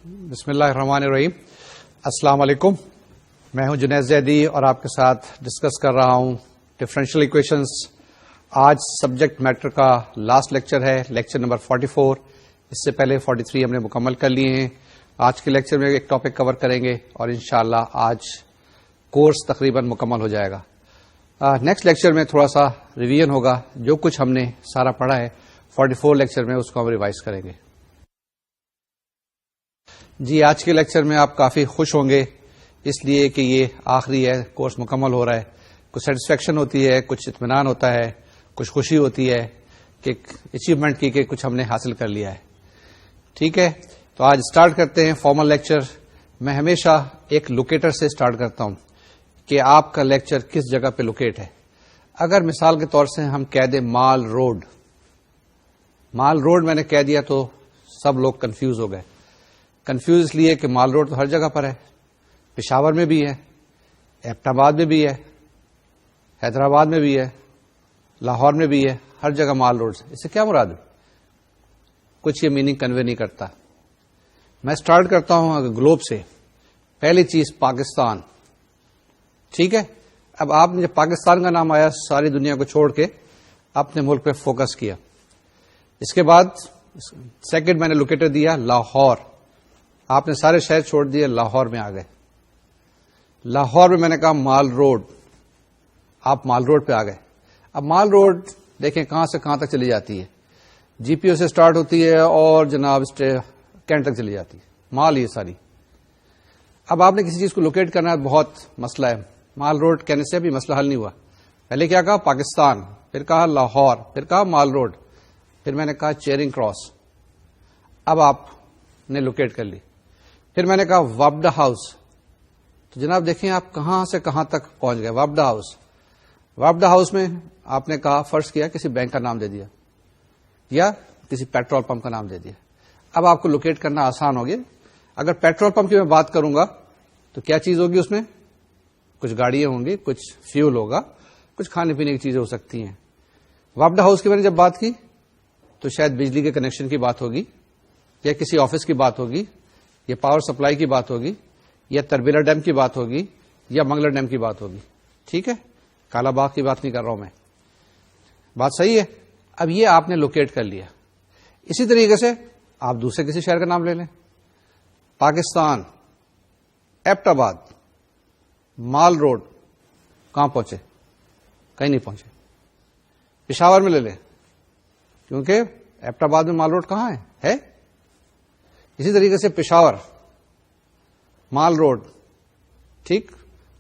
بسم اللہ الرحمن الرحیم. السلام علیکم. میں ہوں جنید زیدی اور آپ کے ساتھ ڈسکس کر رہا ہوں ڈفرینشیل ایکویشنز. آج سبجیکٹ میٹر کا لاسٹ لیکچر ہے, لیکچر نمبر 44. اس سے پہلے 43 ہم نے مکمل کر لیے ہیں. آج کے لیکچر میں ایک ٹاپک کور کریں گے اور انشاءاللہ آج کورس تقریباً مکمل ہو جائے گا. نیکسٹ لیکچر میں تھوڑا سا ریویژن ہوگا. جو کچھ ہم نے سارا پڑھا ہے 44 لیکچر میں اس کو ہم ریوائز کریں گے. جی, آج کے لیکچر میں آپ کافی خوش ہوں گے اس لیے کہ یہ آخری ہے, کورس مکمل ہو رہا ہے. کچھ سیٹسفیکشن ہوتی ہے, کچھ اطمینان ہوتا ہے, کچھ خوشی ہوتی ہے کہ اچیومنٹ کی کہ کچھ ہم نے حاصل کر لیا ہے. ٹھیک ہے, تو آج اسٹارٹ کرتے ہیں فارمل لیکچر. میں ہمیشہ ایک لوکیٹر سے اسٹارٹ کرتا ہوں کہ آپ کا لیکچر کس جگہ پہ لوکیٹ ہے. اگر مثال کے طور سے ہم کہہ دیں مال روڈ میں نے کہہ دیا تو سب لوگ کنفیوز ہو گئے. کنفیوز اس لیے کہ مال روڈ تو ہر جگہ پر ہے, پشاور میں بھی ہے, ایبٹ آباد میں بھی ہے, حیدرآباد میں بھی ہے, لاہور میں بھی ہے, ہر جگہ مال روڈ. اس سے کیا مراد ہے؟ کچھ یہ میننگ کنوے نہیں کرتا. میں اسٹارٹ کرتا ہوں گلوب سے. پہلی چیز پاکستان. ٹھیک ہے, اب آپ نے جب پاکستان کا نام آیا ساری دنیا کو چھوڑ کے اپنے ملک پہ فوکس کیا. اس کے بعد سیکنڈ میں نے لوکیٹر دیا لاہور. آپ نے سارے شہر چھوڑ دیے, لاہور میں آ گئے. لاہور میں نے کہا مال روڈ, آپ مال روڈ پہ آ گئے. اب مال روڈ دیکھیں کہاں سے کہاں تک چلی جاتی ہے. جی پی او سے سٹارٹ ہوتی ہے اور جناب کینٹ تک چلی جاتی ہے, مال یہ ساری. اب آپ نے کسی چیز کو لوکیٹ کرنا ہے, بہت مسئلہ ہے. مال روڈ کہنے سے بھی مسئلہ حل نہیں ہوا. پہلے کیا کہا پاکستان, پھر کہا لاہور, پھر کہا مال روڈ, پھر میں نے کہا چیرنگ کراس. اب آپ نے لوکیٹ کر لی. پھر میں نے کہا وابڈا ہاؤس. تو جناب دیکھیں آپ کہاں سے کہاں تک پہنچ گئے. وابڈا ہاؤس, وابڈا ہاؤس میں آپ نے کہا فرض کیا کسی بینک کا نام دے دیا یا کسی پیٹرول پمپ کا نام دے دیا. اب آپ کو لوکیٹ کرنا آسان ہو گیا. اگر پیٹرول پمپ کی میں بات کروں گا تو کیا چیز ہوگی اس میں؟ کچھ گاڑیاں ہوں گی, کچھ فیول ہوگا, کچھ کھانے پینے کی چیزیں ہو سکتی ہیں. وابڈا ہاؤس کی میں نے جب بات کی تو شاید بجلی کے کنیکشن کی بات ہوگی, یا کسی آفس کی بات ہوگی, یا پاور سپلائی کی بات ہوگی, یا تربیلا ڈیم کی بات ہوگی, یا منگلا ڈیم کی بات ہوگی. ٹھیک ہے, کالا باغ کی بات نہیں کر رہا ہوں میں. بات صحیح ہے. اب یہ آپ نے لوکیٹ کر لیا. اسی طریقے سے آپ دوسرے کسی شہر کا نام لے لیں. پاکستان, ایبٹ آباد, مال روڈ, کہاں پہنچے؟ کہیں نہیں پہنچے. پشاور میں لے لیں, کیونکہ ایبٹ آباد میں مال روڈ کہاں ہے؟ اسی طریقے سے پشاور, مال روڈ. ٹھیک,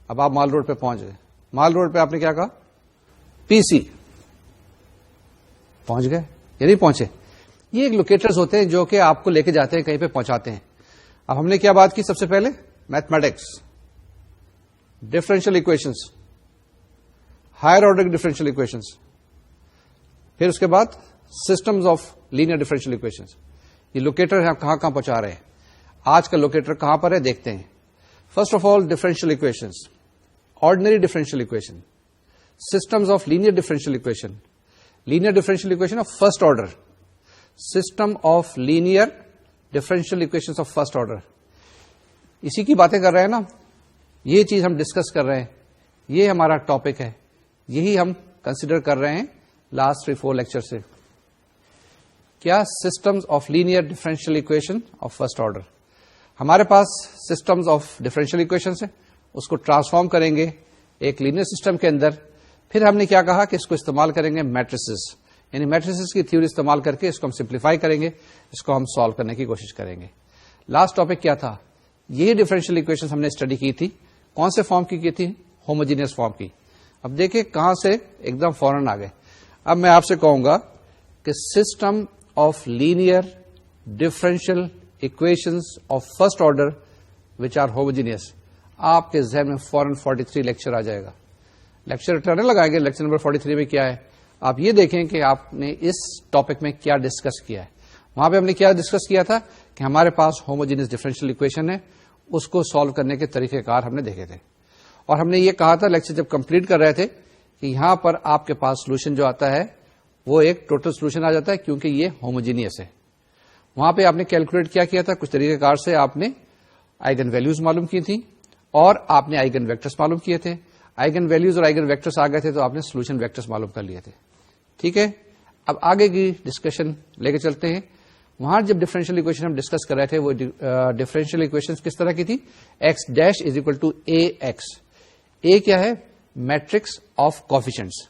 اب آپ مال روڈ پہ پہنچ گئے. مال روڈ پہ آپ نے کیا کہا؟ پی سی. پہنچ گئے یا نہیں پہنچے؟ یہ ایک لوکیٹرز ہوتے ہیں جو کہ آپ کو لے کے جاتے ہیں, کہیں پہ پہنچاتے ہیں. اب ہم نے کیا بات کی سب سے پہلے؟ Mathematics, differential equations, higher order differential equations. پھر اس کے بعد systems of linear differential equations. یہ لوکیٹر ہے, کہاں کہاں پہنچا رہے ہیں. آج کا لوکیٹر کہاں پر ہے دیکھتے ہیں. First of all differential equations, ordinary differential equation, systems of linear differential equation, linear differential equation of first order, system of linear differential equation of first order. اسی کی باتیں کر رہے ہیں نا, یہ چیز ہم ڈسکس کر رہے ہیں, یہ ہمارا ٹاپک ہے, یہی ہم کنسیڈر کر رہے ہیں لاسٹ 3-4 لیکچر سے. کیا؟ Systems of linear differential equation of first order. ہمارے پاس سسٹمز آف ڈفرینشیل ایکویشن ہے, اس کو ٹرانسفارم کریں گے ایک لینئر سسٹم کے اندر. پھر ہم نے کیا کہا کہ اس کو استعمال کریں گے میٹریسز, یعنی میٹریسز کی تھیوری استعمال کر کے اس کو ہم سمپلیفائی کریں گے, اس کو ہم سالو کرنے کی کوشش کریں گے. لاسٹ ٹاپک کیا تھا؟ یہی ڈفرینشیل ایکویشن ہم نے اسٹڈی کی تھی. کون سے فارم کی تھی؟ ہوموجینئس فارم کی. اب دیکھیں کہاں سے ایک دم فوراً آ گئے. اب میں آپ سے کہوں گا کہ system of linear differential equations of first order which are homogeneous. آپ کے ذہن میں فوراً 43 لیکچر آ جائے گا. لیکچر ریٹرن لگائیں گے لیکچر نمبر 43 میں کیا ہے. آپ یہ دیکھیں کہ آپ نے اس ٹاپک میں کیا ڈسکس کیا ہے. وہاں پہ ہم نے کیا ڈسکس کیا تھا کہ ہمارے پاس ہوموجینئس ڈفرینشیل ایکویشن ہے, اس کو سالو کرنے کے طریقہ کار ہم نے دیکھے تھے. اور ہم نے یہ کہا تھا لیکچر جب کمپلیٹ کر رہے تھے کہ یہاں پر آپ کے پاس سولوشن جو آتا ہے وہ ایک ٹوٹل سولوشن آ جاتا ہے کیونکہ یہ ہوموجینئس ہے. وہاں پہ آپ نے کیلکولیٹ کیا تھا؟ کچھ طریقہ کار سے آپ نے آئگن ویلیوز معلوم کی تھی اور آپ نے آئگن ویکٹرز معلوم کیے تھے. آئگن ویلیوز اور آئگن ویکٹرز آ گئے تھے تو آپ نے سولوشن ویکٹرز معلوم کر لیے تھے. ٹھیک ہے, اب آگے کی ڈسکشن لے کے چلتے ہیں. وہاں جب ڈفرینشیل اکویشن ہم ڈسکس کر رہے تھے وہ ڈفرینشیل اکویشن کس طرح کی تھی؟ X dash is equal to a x. A کیا ہے؟ Matrix of coefficients.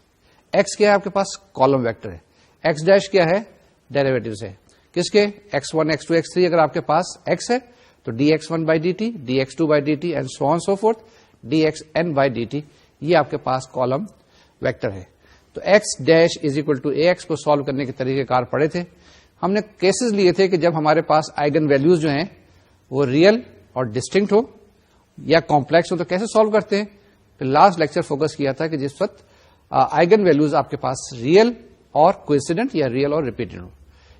ایکس کیا ہے؟ آپ کے پاس کالم ویکٹر ہے. ایکس ڈیش کیا ہے؟ ڈیریویٹوز ہے. کس کے؟ x1 x2 x3. اگر آپ کے پاس x ہے تو dx1 by d t, dx2 by d t and so on so forth, dxn by d t. یہ آپ کے پاس کالم ویکٹر ہے. تو x dash is equal to a x کو سالو کرنے کے طریقہ کار پڑے تھے. ہم نے کیسز لیے تھے کہ جب ہمارے پاس آئگن ویلیوز جو ہیں وہ ریئل اور ڈسٹنکٹ ہو یا کمپلیکس ہو تو کیسے سالو کرتے ہیں. پھر لاسٹ لیکچر فوکس کیا تھا کہ جس وقت آئگن ویلیوز آپ کے پاس ریئل اور کوئنسیڈنٹ یا ریئل اور ریپیٹڈ ہو,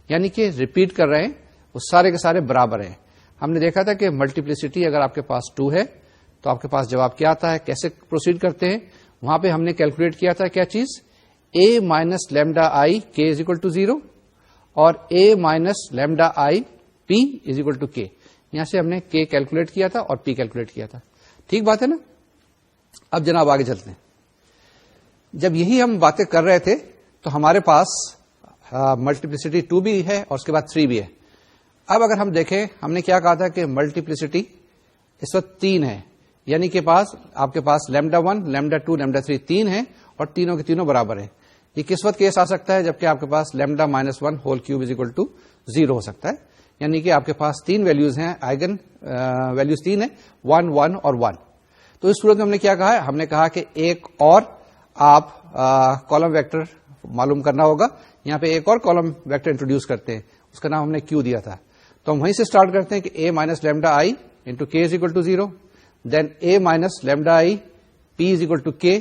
یعنی کہ ریپیٹ کر رہے ہیں, وہ سارے کے سارے برابر ہیں. ہم نے دیکھا تھا کہ ملٹیپلسٹی اگر آپ کے پاس 2 ہے تو آپ کے پاس جواب کیا آتا ہے, کیسے پروسیڈ کرتے ہیں. وہاں پہ ہم نے کیلکولیٹ کیا تھا کیا چیز؟ a مائنس لیمڈا آئی کے از اکول ٹو 0 اور a minus lambda I p is equal to K. یہاں سے ہم نے k کیلکولیٹ کیا تھا اور p کیلکولیٹ کیا تھا. ٹھیک بات ہے نا. اب جناب آگے چلتے ہیں. جب یہی ہم باتیں کر رہے تھے تو ہمارے پاس ملٹیپلسٹی 2 بھی ہے اور اس کے بعد 3 بھی ہے. اب اگر ہم دیکھیں, ہم نے کیا کہا تھا کہ ملٹیپلسٹی اس وقت 3 ہے, یعنی کہ آپ کے پاس لیمڈا 1 لیمڈا 2 لیمڈا 3 3 ہے اور تینوں کے تینوں برابر ہیں. یہ کس وقت کیس آ سکتا ہے؟ جبکہ آپ کے پاس lambda minus 1 whole cube is equal to 0 ہو سکتا ہے, یعنی کہ آپ کے پاس 3 ویلیوز ہیں, آئگن ویلیوز 3 ہیں, 1 1 اور 1. تو اس صورت میں ہم نے کیا کہا ہے؟ ہم نے کہا کہ ایک اور آپ کالم ویکٹر معلوم کرنا ہوگا. یہاں پہ ایک اور کالم ویکٹر انٹروڈیوس کرتے ہیں, اس کا نام ہم نے کیو دیا تھا. تو ہم وہیں سے اسٹارٹ کرتے ہیں کہ a minus lambda I into k is equal to 0, then a minus lambda I p is equal to k.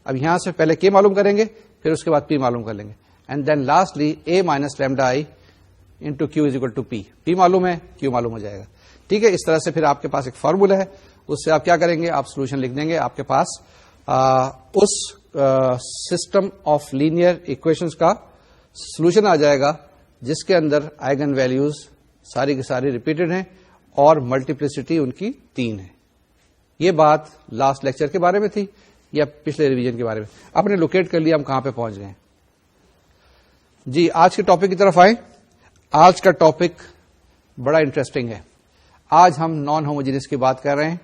اب یہاں سے پہلے k معلوم کریں گے, پھر اس کے بعد p معلوم کر لیں گے, and then lastly a minus lambda I into q is equal to p. p معلوم ہے, q معلوم ہو جائے گا. ٹھیک ہے, اس طرح سے پھر آپ کے پاس ایک فارمولا ہے, اس سے آپ کیا کریں گے؟ آپ سولوشن لکھ دیں گے. آپ کے پاس اس سسٹم آف لینئر اکویشنز کا سولوشن آ جائے گا جس کے اندر آئگن ویلیوز ساری کی ساری ریپیٹڈ ہیں اور ملٹیپلسٹی ان کی 3 ہے. یہ بات لاسٹ لیکچر کے بارے میں تھی یا پچھلے ریویژن کے بارے میں. آپ نے لوکیٹ کر لیا ہم کہاں پہ پہنچ گئے. جی آج کے ٹاپک کی طرف آئیں. آج کا ٹاپک بڑا انٹرسٹنگ ہے. آج ہم نان ہوموجینس کی بات کر رہے ہیں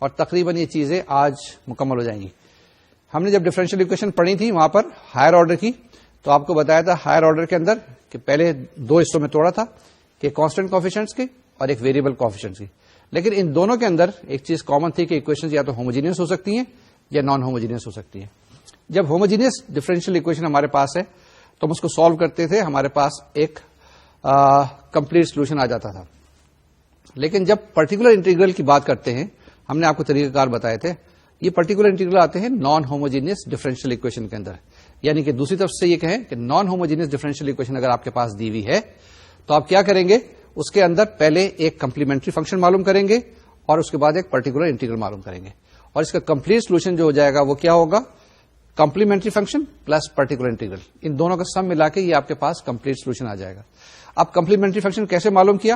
اور تقریباً یہ چیزیں آج مکمل ہو جائیں گی. ہم نے جب ڈفرینشیل اکویشن پڑھی تھی وہاں پر ہائر آرڈر کی, تو آپ کو بتایا تھا ہائر آرڈر کے اندر کہ پہلے 2 حصوں میں توڑا تھا کہ کانسٹنٹ کوفیشنٹس کی اور ایک ویریبل کوفیشنٹس کی. لیکن ان دونوں کے اندر ایک چیز کامن تھی کہ اکویشنز یا تو ہوموجینس ہو سکتی ہیں یا نان ہوموجینس ہو سکتی ہیں. جب ہوموجینس ڈفرینشیل اکویشن ہمارے پاس ہے تو ہم اس کو سالو کرتے تھے, ہمارے پاس ایک کمپلیٹ سولوشن آ جاتا تھا. لیکن جب پرٹیکولر انٹیگرل کی بات کرتے ہیں, ہم نے آپ کو طریقہ کار بتائے تھے, یہ پرٹیکولر انٹیگرل آتے ہیں نان ہوموجینس ڈفرینشیل اکویشن کے اندر. یعنی کہ دوسری طرف سے یہ کہیں کہ نان ہوموجینس ڈفرینشیل اکویشن اگر آپ کے پاس دی ہوئی ہے تو آپ کیا کریں گے؟ اس کے اندر پہلے ایک کمپلیمنٹری فنکشن معلوم کریں گے اور اس کے بعد ایک پرٹیکولر انٹیگرل معلوم کریں گے, اور اس کا کمپلیٹ سولوشن جو ہو جائے گا وہ کیا ہوگا؟ Complementary function plus particular integral. ان دونوں کا سم ملا کے یہ آپ کے پاس کمپلیٹ سولوشن آ جائے گا. اب کمپلیمنٹری فنکشن کیسے معلوم کیا؟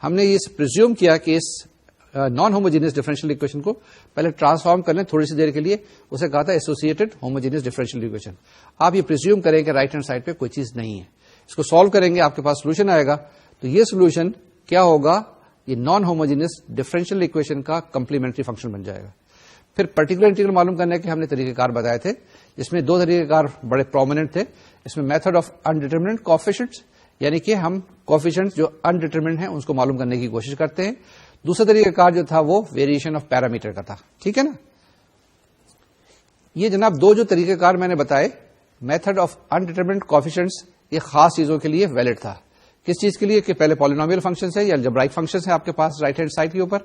ہم نے یہ پرزیوم کیا کہ اس نان ہوموجینس ڈفرینشیل اکویشن کو پہلے ٹرانسفارم کر لیں تھوڑی سی دیر کے لیے. اسے کہا تھا ایسوسیٹڈ ہوموجینس ڈفرینشیل اکویشن. آپ یہ پرزیوم کریں کہ رائٹ ہینڈ سائڈ پہ کوئی چیز نہیں ہے, اس کو سالو کریں گے, آپ کے پاس سولوشن آئے گا. تو یہ سولوشن کیا ہوگا؟ یہ نان ہوموجینس ڈفرینشیل اکویشن کا کمپلیمنٹری فنکشن بن جائے گا. پھر پرٹیکولر انٹیگرل معلوم کرنے کے ہم نے طریقہ کار بتائے تھے, جس میں 2 طریقہ کار بڑے پرومیننٹ تھے. اس میں میتھڈ آف انڈیٹرمنٹ کوفیشنٹس, یعنی کہ ہم کوفیشنٹس جو انڈیٹرمنٹ ہیں اس کو معلوم کرنے کی کوشش کرتے ہیں. دوسرا طریقہ کار جو تھا وہ ویریشن آف پیرامیٹر کا تھا. ٹھیک ہے نا. یہ جناب 2 جو طریقہ کار میں نے بتائے, میتھڈ آف انڈیٹرمنٹ کوفیشنٹس, یہ خاص چیزوں کے لیے ویلڈ تھا. کس چیز کے لیے؟ کہ پہلے پالینومیل فنکشن ہے یا الجبرائک فنکشن ہے آپ کے پاس رائٹ ہینڈ سائڈ کے اوپر.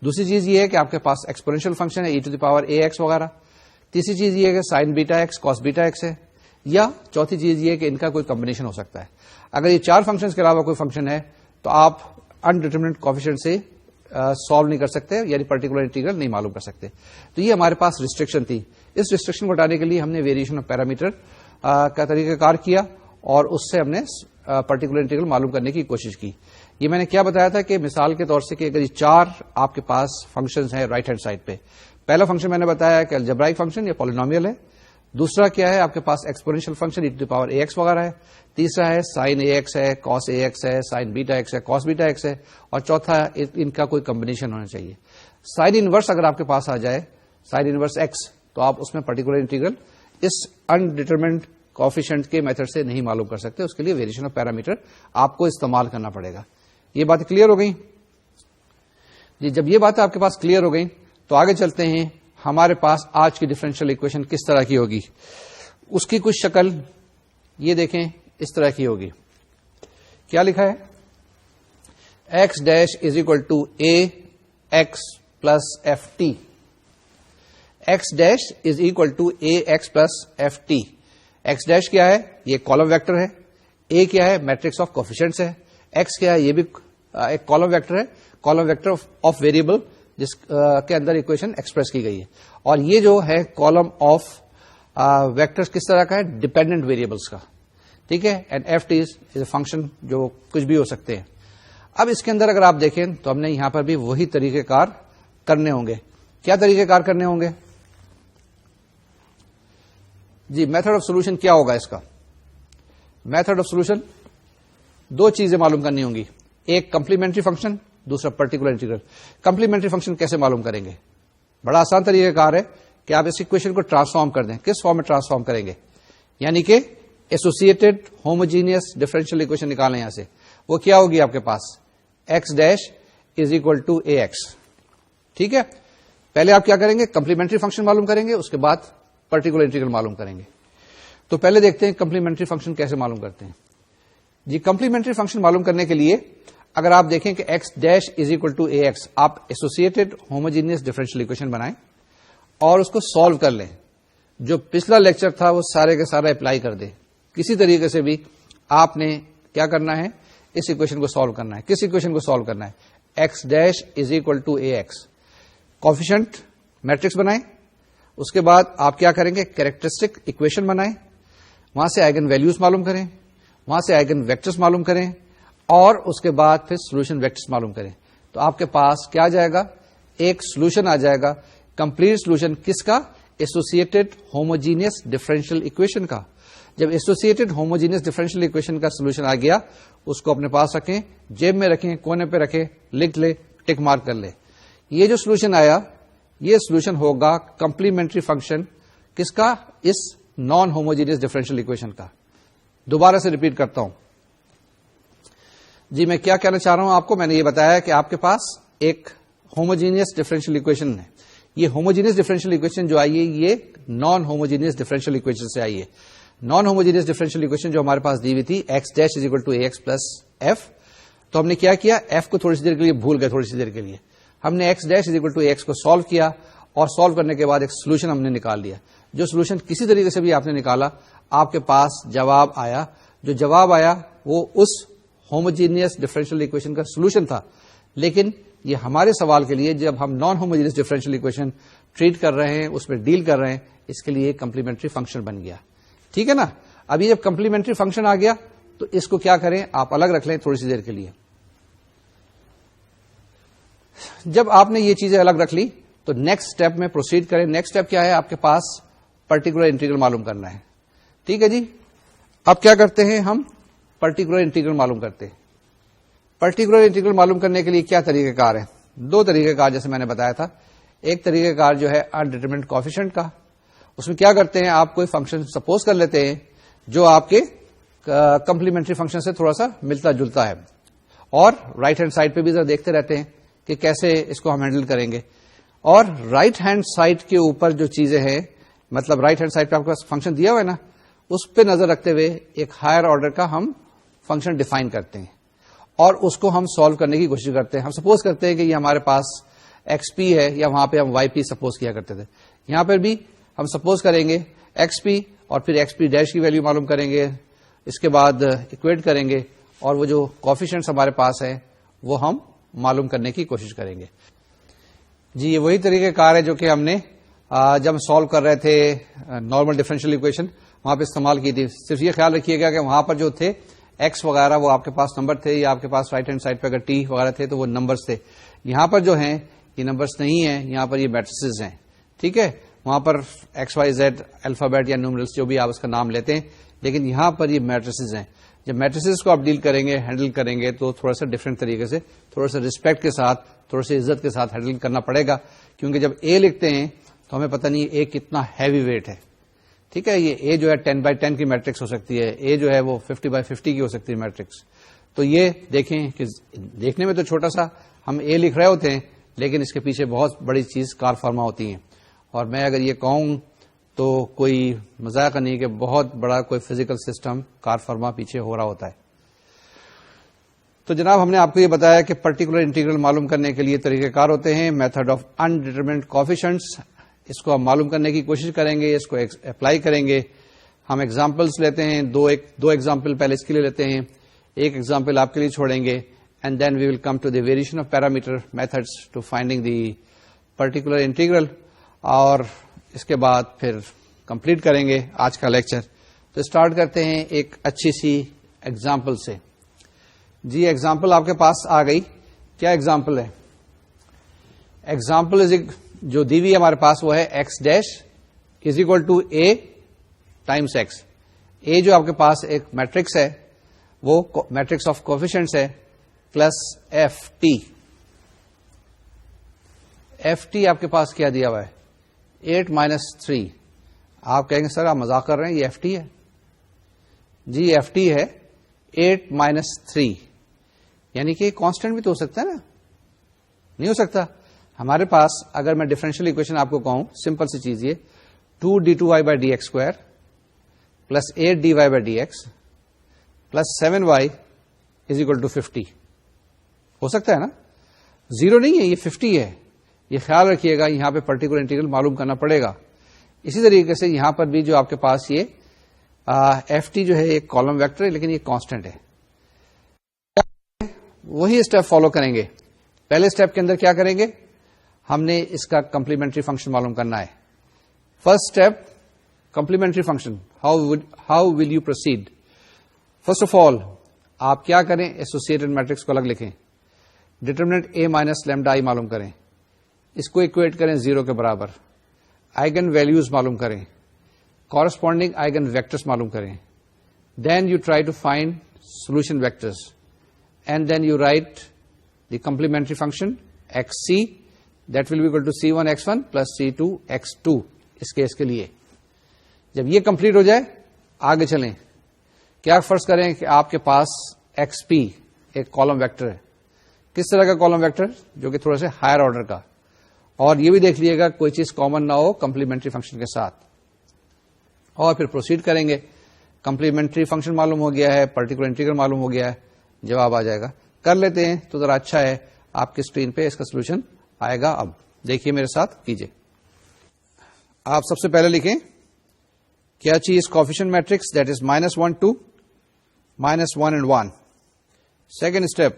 دوسری چیز یہ ہے کہ آپ کے پاس ایکسپونینشیل فنکشن ہے e to the power a x وغیرہ. تیسری چیز یہ ہے کہ sine beta x cos beta x ہے. یا چوتھی چیز یہ ہے کہ ان کا کوئی کمبینیشن ہو سکتا ہے. اگر یہ 4 فنکشنز کے علاوہ کوئی فنکشن ہے تو آپ انڈیٹرمنٹ کوفیشنٹ سے سالو نہیں کر سکتے, یعنی پرٹیکولر انٹیگرل نہیں معلوم کر سکتے. تو یہ ہمارے پاس ریسٹرکشن تھی. اس ریسٹرکشن کو ہٹانے کے لیے ہم نے ویریشن آف پیرامیٹر کا طریقہ کار کیا اور اس سے ہم نے پرٹیکولر انٹیگرل معلوم کرنے کی کوشش کی. یہ میں نے کیا بتایا تھا کہ مثال کے طور سے کہ اگر یہ 4 آپ کے پاس فنکشنز ہیں رائٹ ہینڈ سائڈ پہ. پہلا فنکشن میں نے بتایا کہ الجبرائک فنکشن یا پالینومیل ہے. دوسرا کیا ہے آپ کے پاس ایکسپونینشیل فنکشن e⁻AX وغیرہ ہے. تیسرا ہے سائن AX ہے, cos AX ہے, سائن بیٹا ایکس ہے, cos بیٹا ایکس ہے. اور چوتھا ان کا کوئی کمبینیشن ہونا چاہیے. سائن انورس اگر آپ کے پاس آ جائے, سائن انورس ایکس, تو آپ اس میں پرٹیکولر انٹیگرل اس انڈیٹرمنڈ کوفیشنٹ کے میتھڈ سے نہیں معلوم کر سکتے. اس کے لیے ویریشن آف پیرامیٹر آپ کو استعمال کرنا پڑے گا. یہ باتیں کلیئر ہو گئی جی؟ جب یہ باتیں آپ کے پاس کلیئر ہو گئی تو آگے چلتے ہیں. ہمارے پاس آج کی ڈفرینشیل اکویشن کس طرح کی ہوگی, اس کی کچھ شکل یہ دیکھیں اس طرح کی ہوگی. کیا لکھا ہے؟ X dash is equal to a x plus f t. X dash is equal to a x plus f t. X dash کیا ہے؟ یہ کالم ویکٹر ہے. اے کیا ہے؟ میٹرکس آف کوفیشنٹس ہے. ایکس کیا ہے؟ یہ بھی ایک کالم ویکٹر ہے, کالم ویکٹر آف ویریبل جس کے اندر اکویشن ایکسپریس کی گئی ہے. اور یہ جو ہے کالم آف ویکٹرز کس طرح کا ہے؟ ڈیپینڈنٹ ویریبلس کا. ٹھیک ہے. And f t is a function جو کچھ بھی ہو سکتے ہیں. اب اس کے اندر اگر آپ دیکھیں تو ہم نے یہاں پر بھی وہی طریقہ کار کرنے ہوں گے. کیا طریقہ کار کرنے ہوں گے جی؟ میتھڈ آف سولوشن کیا ہوگا اس کا؟ میتھڈ آف سولوشن 2 چیزیں معلوم کرنی ہوں گی. ایک کمپلیمنٹری فنکشن, دوسرا پرٹیکولر انٹیگرل. کمپلیمنٹری فنکشن کیسے معلوم کریں گے؟ بڑا آسان طریقہ کار ہے کہ آپ اس اکویشن کو ٹرانسفارم کر دیں. کس فارم میں ٹرانسفارم کریں گے؟ یعنی کہ ایسوسیٹڈ ہوموجینئس ڈفرینشیل اکویشن نکالیں یہاں سے. وہ کیا ہوگی آپ کے پاس؟ X dash is equal to a x. ٹھیک ہے. پہلے آپ کیا کریں گے؟ کمپلیمنٹری فنکشن معلوم کریں گے, اس کے بعد پرٹیکولر انٹیگرل معلوم کریں گے. تو پہلے دیکھتے ہیں کمپلیمنٹری فنکشن کیسے معلوم کرتے ہیں جی. کمپلیمنٹری فنکشن معلوم کرنے کے لیے اگر آپ دیکھیں کہ x dash is equal to a x, آپ ایسوسیٹڈ ہوموجینئس ڈفرینشیل اکویشن بنائیں اور اس کو سالو کر لیں. جو پچھلا لیکچر تھا وہ سارے کے سارا اپلائی کر دیں. کسی طریقے سے بھی آپ نے کیا کرنا ہے؟ اس اکویشن کو سالو کرنا ہے. کس اکویشن کو سالو کرنا ہے؟ X dash is equal to a x. Coefficient matrix بنائیں. اس کے بعد آپ کیا کریں گے؟ کیریکٹرسٹک اکویشن بنائیں, وہاں سے آئگن ویلیوز معلوم کریں, وہاں سے آئگن ویکٹرز معلوم کریں, اور اس کے بعد پھر سولوشن ویکٹرز معلوم کریں. تو آپ کے پاس کیا جائے گا؟ ایک سولوشن آ جائے گا. کمپلیٹ سولوشن کس کا؟ ایسوسیٹڈ ہوموجینئس ڈفرینشیل اکویشن کا. جب ایسوسیٹڈ ہوموجینئس ڈفرینشیل اکویشن کا سولوشن آ گیا, اس کو اپنے پاس رکھیں, جیب میں رکھیں, کونے پہ رکھیں, لکھ لے, ٹک مارک کر لے. یہ جو سولوشن آیا یہ سولوشن ہوگا کمپلیمنٹری فنکشن کس کا؟ اس نان ہوموجینئس ڈفرینشیل اکویشن کا. دوبارہ سے ریپیٹ کرتا ہوں جی. میں کیا کہنا چاہ رہا ہوں آپ کو؟ میں نے یہ بتایا کہ آپ کے پاس ایک ہوموجینئس ڈفرینشیل اکویشن ہے. یہ ہوموجینئس ڈفرینشیل اکویشن جو آئی ہے یہ نان ہوموجینئس ڈفرینشیل اکویشن سے آئی ہے. نان ہوموجینئس ڈفرینشیل اکویشن جو ہمارے پاس دی ہوئی تھی x dash is equal to a x plus f. تو ہم نے کیا کیا؟ ایف کو تھوڑی سی دیر کے لیے بھول گئے. تھوڑی سی دیر کے لیے ہم نے x dash is equal to a x کو سالو کیا, اور سالو کرنے کے بعد ایک سولوشن ہم نے نکال لیا. جو سولوشن کسی طریقے سے بھی آپ نے نکالا, آپ کے پاس جواب آیا. جو جواب آیا وہ اس ہوموجینئس ڈفرینشیل اکویشن کا سولوشن تھا. لیکن یہ ہمارے سوال کے لیے جب ہم non homogeneous differential equation treat کر رہے ہیں, اس میں ڈیل کر رہے ہیں, اس کے لیے کمپلیمنٹری فنکشن بن گیا. ٹھیک ہے نا. اب یہ جب کمپلیمنٹری فنکشن آ گیا تو اس کو کیا کریں؟ آپ الگ رکھ لیں تھوڑی سی دیر کے لیے. جب آپ نے یہ چیزیں الگ رکھ لی تو نیکسٹ اسٹیپ میں پروسیڈ کریں. نیکسٹ اسٹیپ کیا ہے؟ آپ کے پاس پرٹیکولر انٹیگرل معلوم کرنا ہے. ٹھیک ہے جی. اب کیا کرتے ہیں ہم؟ پرٹیکولر انٹیگرل معلوم کرتے ہیں. پرٹیکولر انٹیگرل معلوم کرنے کے لیے کیا طریقہ کار ہے؟ 2 طریقہ کار جیسے میں نے بتایا تھا. ایک طریقہ کار جو ہے انڈیٹرمنڈ کوفیشنٹ کا. اس میں کیا کرتے ہیں؟ آپ کوئی فنکشن سپوز کر لیتے ہیں جو آپ کے کمپلیمنٹری فنکشن سے تھوڑا سا ملتا جلتا ہے, اور رائٹ ہینڈ سائڈ پہ بھی ذرا دیکھتے رہتے ہیں کہ کیسے اس کو ہم ہینڈل کریں گے. اور رائٹ ہینڈ سائڈ کے اوپر جو چیزیں ہیں, مطلب رائٹ ہینڈ سائڈ پہ آپ کے پاس فنکشن دیا ہوا ہے نا, اس پہ نظر رکھتے ہوئے ایک ہائر آرڈر کا ہم فنکشن ڈیفائن کرتے ہیں اور اس کو ہم سالو کرنے کی کوشش کرتے ہیں. ہم سپوز کرتے ہیں کہ یہ ہمارے پاس ایکس پی ہے, یا وہاں پہ ہم وائی پی سپوز کیا کرتے تھے. یہاں پر بھی ہم سپوز کریں گے ایکس پی, اور پھر ایکس پی ڈیش کی ویلیو معلوم کریں گے, اس کے بعد اکویٹ کریں گے, اور وہ جو کوفیشنٹس ہمارے پاس ہیں وہ ہم معلوم کرنے کی کوشش کریں گے. جی یہ وہی طریقہ کار ہے جو کہ ہم نے جب ہم سالو کر رہے تھے نارمل ڈفرینشیل اکویشن وہاں پہ استعمال کی تھی. صرف یہ خیال رکھیے گا کہ وہاں پر جو تھے ایکس وغیرہ وہ آپ کے پاس نمبر تھے, یا آپ کے پاس رائٹ ہینڈ سائڈ پہ اگر ٹی وغیرہ تھے تو وہ نمبرز تھے. یہاں پر جو ہیں یہ نمبرز نہیں ہیں, یہاں پر یہ میٹریسز ہیں. ٹھیک ہے, وہاں پر ایکس وائی زیڈ الفابیٹ یا نیومرلس جو بھی آپ اس کا نام لیتے ہیں, لیکن یہاں پر یہ میٹریسز ہیں. جب میٹریسز کو آپ ڈیل کریں گے, ہینڈل کریں گے, تو تھوڑا سا ڈفرینٹ طریقے سے, تھوڑا سا ریسپیکٹ کے ساتھ, تھوڑا سا عزت کے ساتھ ہینڈل کرنا پڑے گا, کیونکہ جب اے لکھتے ہیں تو ہمیں پتہ نہیں اے کتنا ہیوی ویٹ ہے. ٹھیک ہے, یہ اے جو ہے 10x10 کی میٹرکس ہو سکتی ہے, اے جو ہے وہ 50x50 کی ہو سکتی ہے میٹرکس. تو یہ دیکھیں کہ دیکھنے میں تو چھوٹا سا ہم اے لکھ رہے ہوتے ہیں, لیکن اس کے پیچھے بہت بڑی چیز کار فرما ہوتی ہیں. اور میں اگر یہ کہوں تو کوئی مذاق نہیں کہ بہت بڑا کوئی فزیکل سسٹم کار فرما پیچھے ہو رہا ہوتا ہے. تو جناب ہم نے آپ کو یہ بتایا کہ پرٹیکولر انٹیگرل معلوم کرنے کے لیے طریقہ کار ہوتے ہیں, میتھڈ آف انڈیٹرمنڈ کوفیشنٹس. اس کو ہم معلوم کرنے کی کوشش کریں گے, اس کو اپلائی کریں گے. ہم ایگزامپلس لیتے ہیں, دو ایگزامپل پہلے اس کے لیے لیتے ہیں, ایک ایگزامپل آپ کے لیے چھوڑیں گے, and then we will come to the variation of parameter methods to finding the particular integral, اور اس کے بعد پھر کمپلیٹ کریں گے آج کا لیکچر. تو اسٹارٹ کرتے ہیں ایک اچھی سی ایگزامپل سے. جی ایگزامپل آپ کے پاس آ گئی. کیا ایگزامپل ہے؟ ایگزامپل جو دی ہوئی ہمارے پاس وہ ہے x dash is equal to a times x. A جو آپ کے پاس ایک میٹرکس ہے, وہ میٹرکس آف کوفیشنٹس ہے, plus f t. F t آپ کے پاس کیا دیا ہوا ہے 8-3. آپ کہیں گے سر آپ مذاق کر رہے ہیں, یہ ایف ٹی ہے. جی ایف ٹی ہے 8-3, یعنی کہ کانسٹنٹ بھی تو ہو سکتا ہے نا, نہیں ہو سکتا. ہمارے پاس اگر میں ڈفرینشیل اکویشن آپ کو کہوں, سمپل سی چیز یہ 2d2y/dx² plus 8dy/dx plus 7y is equal to 50 ہو سکتا ہے نا. زیرو نہیں ہے, یہ 50 ہے. یہ خیال رکھیے گا, یہاں پہ پرٹیکولر انٹیگرل معلوم کرنا پڑے گا. اسی طریقے سے یہاں پر بھی جو آپ کے پاس یہ ایف ٹی جو ہے ایک کالم ویکٹر ہے, لیکن یہ کانسٹنٹ ہے. وہی اسٹیپ فالو کریں گے. پہلے اسٹیپ کے اندر کیا کریں گے, ہم نے اس کا کمپلیمنٹری فنکشن معلوم کرنا ہے. First step complementary function. How will you proceed? First of all آپ کیا کریں, ایسوسیٹڈ میٹرکس کو الگ لکھیں, ڈیٹرمنٹ اے مائنس لیمڈا آئی معلوم کریں, اس کو اکویٹ کریں 0 کے برابر, آئگن ویلیوز معلوم کریں, کورسپونڈنگ آئگن ویکٹرس معلوم کریں, then you try to find solution vectors, and then you write the complementary function x c that will be equal to C1x1 plus C2x2 اس کیس کے لیے. جب یہ کمپلیٹ ہو جائے آگے چلیں. کیا فرض کریں کہ آپ کے پاس ایکس پی ایک کالم ویکٹر ہے. کس طرح کا کالم ویکٹر؟ جو کہ تھوڑا سا ہائر آرڈر کا. اور یہ بھی دیکھ لیے گا کوئی چیز کامن نہ ہو کمپلیمنٹری فنکشن کے ساتھ. اور پھر پروسیڈ کریں گے. کمپلیمنٹری فنکشن معلوم ہو گیا ہے, پرٹیکولر انٹیگرل معلوم ہو گیا ہے, جواب آ جائے گا. کر لیتے ہیں تو ذرا اچھا ہے, آپ کی اسکرین پہ اس کا سولوشن آئے گا. اب دیکھیے میرے ساتھ کیجیے. آپ سب سے پہلے لکھیں کیا چیز coefficient matrix that is -1 2 -1 and 1. Second step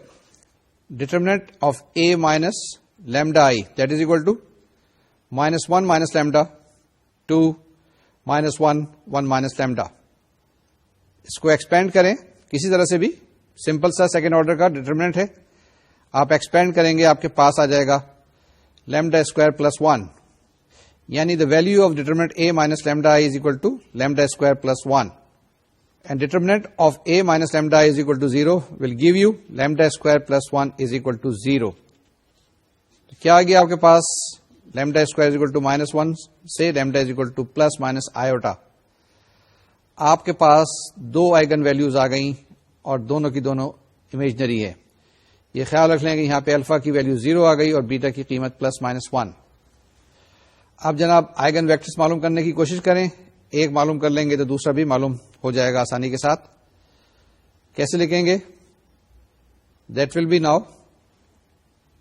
determinant of a minus lambda I that is equal to -1 minus lambda 2 -1 1 minus lambda. اس کو ایکسپینڈ کریں کسی طرح سے بھی, سمپل سا سیکنڈ آرڈر کا ڈیٹرمنٹ ہے. آپ ایکسپینڈ کریں گے, آپ کے پاس آ جائے گا لیمڈا اسکوائر پلس 1, یعنی the value of determinant a minus lambda i is equal to lambda square plus 1, and determinant of a minus lambda i is equal to 0 will give you lambda square plus 1 is equal to 0. کیا آ گیا آپ کے پاس؟ Lambda square is equal to -1 سے lambda is equal to plus minus iota. آپ کے پاس دو eigen values آ گئیں اور دونوں کی دونوں امیجنری ہے. یہ خیال رکھ لیں کہ یہاں پہ الفا کی ویلیو 0 آ گئی اور بیٹا کی قیمت +-1. اب جناب آئگن ویکٹرس معلوم کرنے کی کوشش کریں. ایک معلوم کر لیں گے تو دوسرا بھی معلوم ہو جائے گا آسانی کے ساتھ. کیسے لکھیں گے؟ That will be now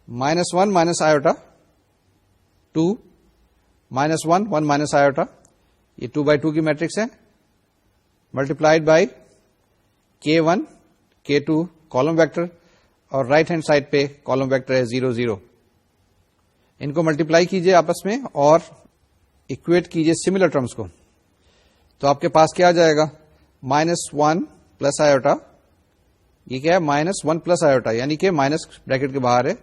-1 minus iota 2 -1 1 minus iota, یہ 2x2 کی میٹرکس ہے, multiplied by K1 K2 column vector, اور رائٹ ہینڈ سائڈ پہ کالم ویکٹر ہے 0 0. ان کو ملٹیپلائی کیجئے آپس میں اور اکویٹ کیجئے سملر ٹرمز کو. تو آپ کے پاس کیا آ جائے گا؟ -1 plus iota یہ کیا ہے مائنس 1 پلس آئیوٹا, یعنی کہ مائنس بریکٹ کے باہر ہے,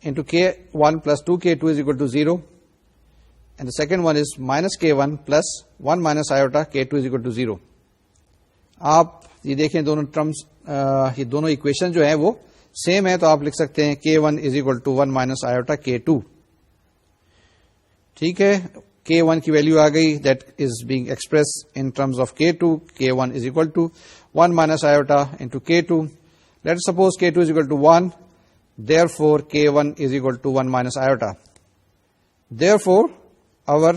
into K1 plus 2K2 is equal to 0, and the second one is minus K1 plus 1 minus iota K2 is equal to 0. آپ یہ دیکھیں دونوں ٹرمز, یہ دونوں اکویشن جو ہیں وہ سیم ہے, تو آپ لکھ سکتے ہیں K1 is equal to 1 minus iota K2. ٹھیک ہے, K1 کی ویلو آ گئی, that is being express in terms of K2. K1 is equal to 1 minus iota into K2. Let us suppose K2 is equal to 1. Therefore, K1 is equal to 1 minus iota. Therefore, our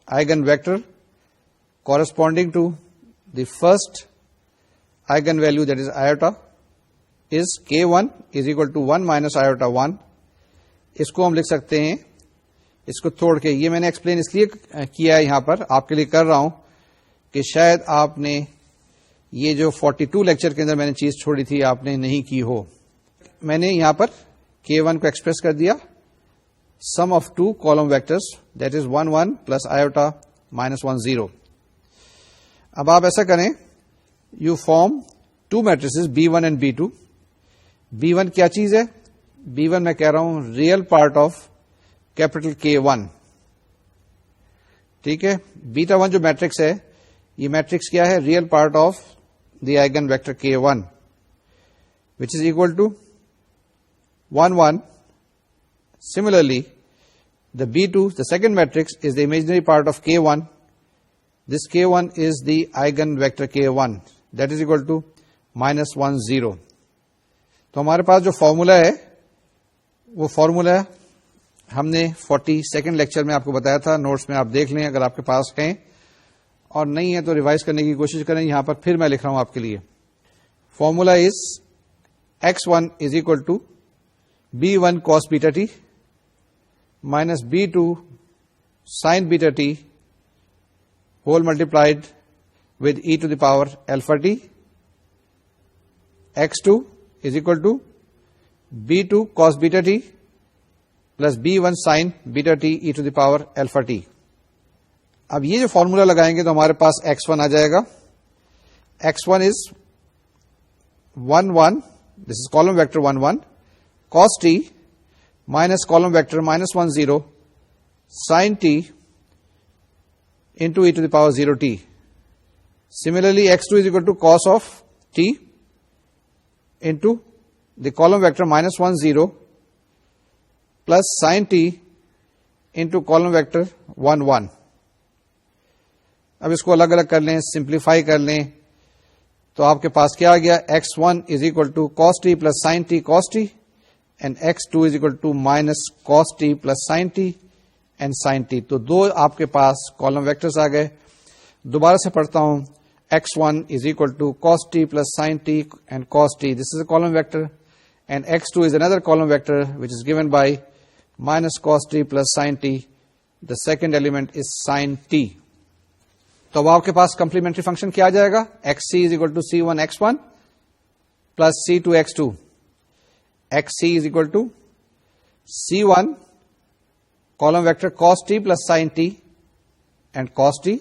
eigenvector corresponding to the first eigenvalue, that is iota, is K1 is equal to 1 minus iota 1. اس کو ہم لکھ سکتے ہیں, اس کو توڑ کے, یہ میں نے ایکسپلین اس لیے کیا ہے یہاں پر, آپ کے لیے کر رہا ہوں کہ شاید آپ نے یہ جو 42 لیکچر کے اندر میں نے چیز چھوڑی تھی آپ نے نہیں کی ہو. میں نے یہاں پر K1 کو ایکسپریس کر دیا sum of two column vectors, that is 1 1 plus iota minus 1 0. اب آپ ایسا کریں, you form two matrices B1 and B2. B1 کیا چیز ہے؟ B1 میں کہہ رہا ہوں real part of capital K1. ٹھیک ہے, بیٹا 1 جو میٹرکس ہے, یہ میٹرکس کیا ہے؟ Real part of the eigenvector K1, which is equal to 1 1. Similarly, the B2, the second matrix, is the imaginary part of K1. This K1 is the eigenvector K1, that is equal to minus 1 0. تو ہمارے پاس جو formula ہے وہ formula ہم نے 42nd lecture میں آپ کو بتایا تھا, نوٹس میں آپ دیکھ لیں اگر آپ کے پاس ہیں, اور نہیں ہے تو ریوائز کرنے کی کوشش کریں. یہاں پر پھر میں لکھ رہا ہوں آپ کے لیے. Formula is X1 is equal to B1 cos beta t minus B2 sin beta t whole multiplied with e to the power alpha t. X2 is equal to B2 cos beta t plus B1 sin beta t e to the power alpha t. اب یہ جو formula لگائیں گے تو ہمارے پاس X1 آ جائے گا. X1 is 1 1, this is column vector 1 1 cos t minus column vector minus 1 0 sin t into e to the power 0 t. Similarly, X2 is equal to cos of t into the column vector minus 1 0 plus sin t into column vector 1 1. اب اس کو الگ الگ کر لیں, simplify کر لیں, تو آپ کے پاس کیا آ گیا؟ X1 is equal to cos t plus sin t cos t and X2 is equal to minus cos t plus sin t and sin t. تو دو آپ کے پاس کالم ویکٹرز آ گئے. دوبارہ سے پڑھتا ہوں. X1 is equal to cos t plus sin t and cos t. This is a column vector, and X2 is another column vector which is given by minus cos t plus sin t. The second element is sin t. تو اب آپ کے پاس complementary function کیا آ جائے گا؟ XC is equal to C1 X1 plus C2 X2. XC is equal to C1 column vector cos t plus sin t and cos t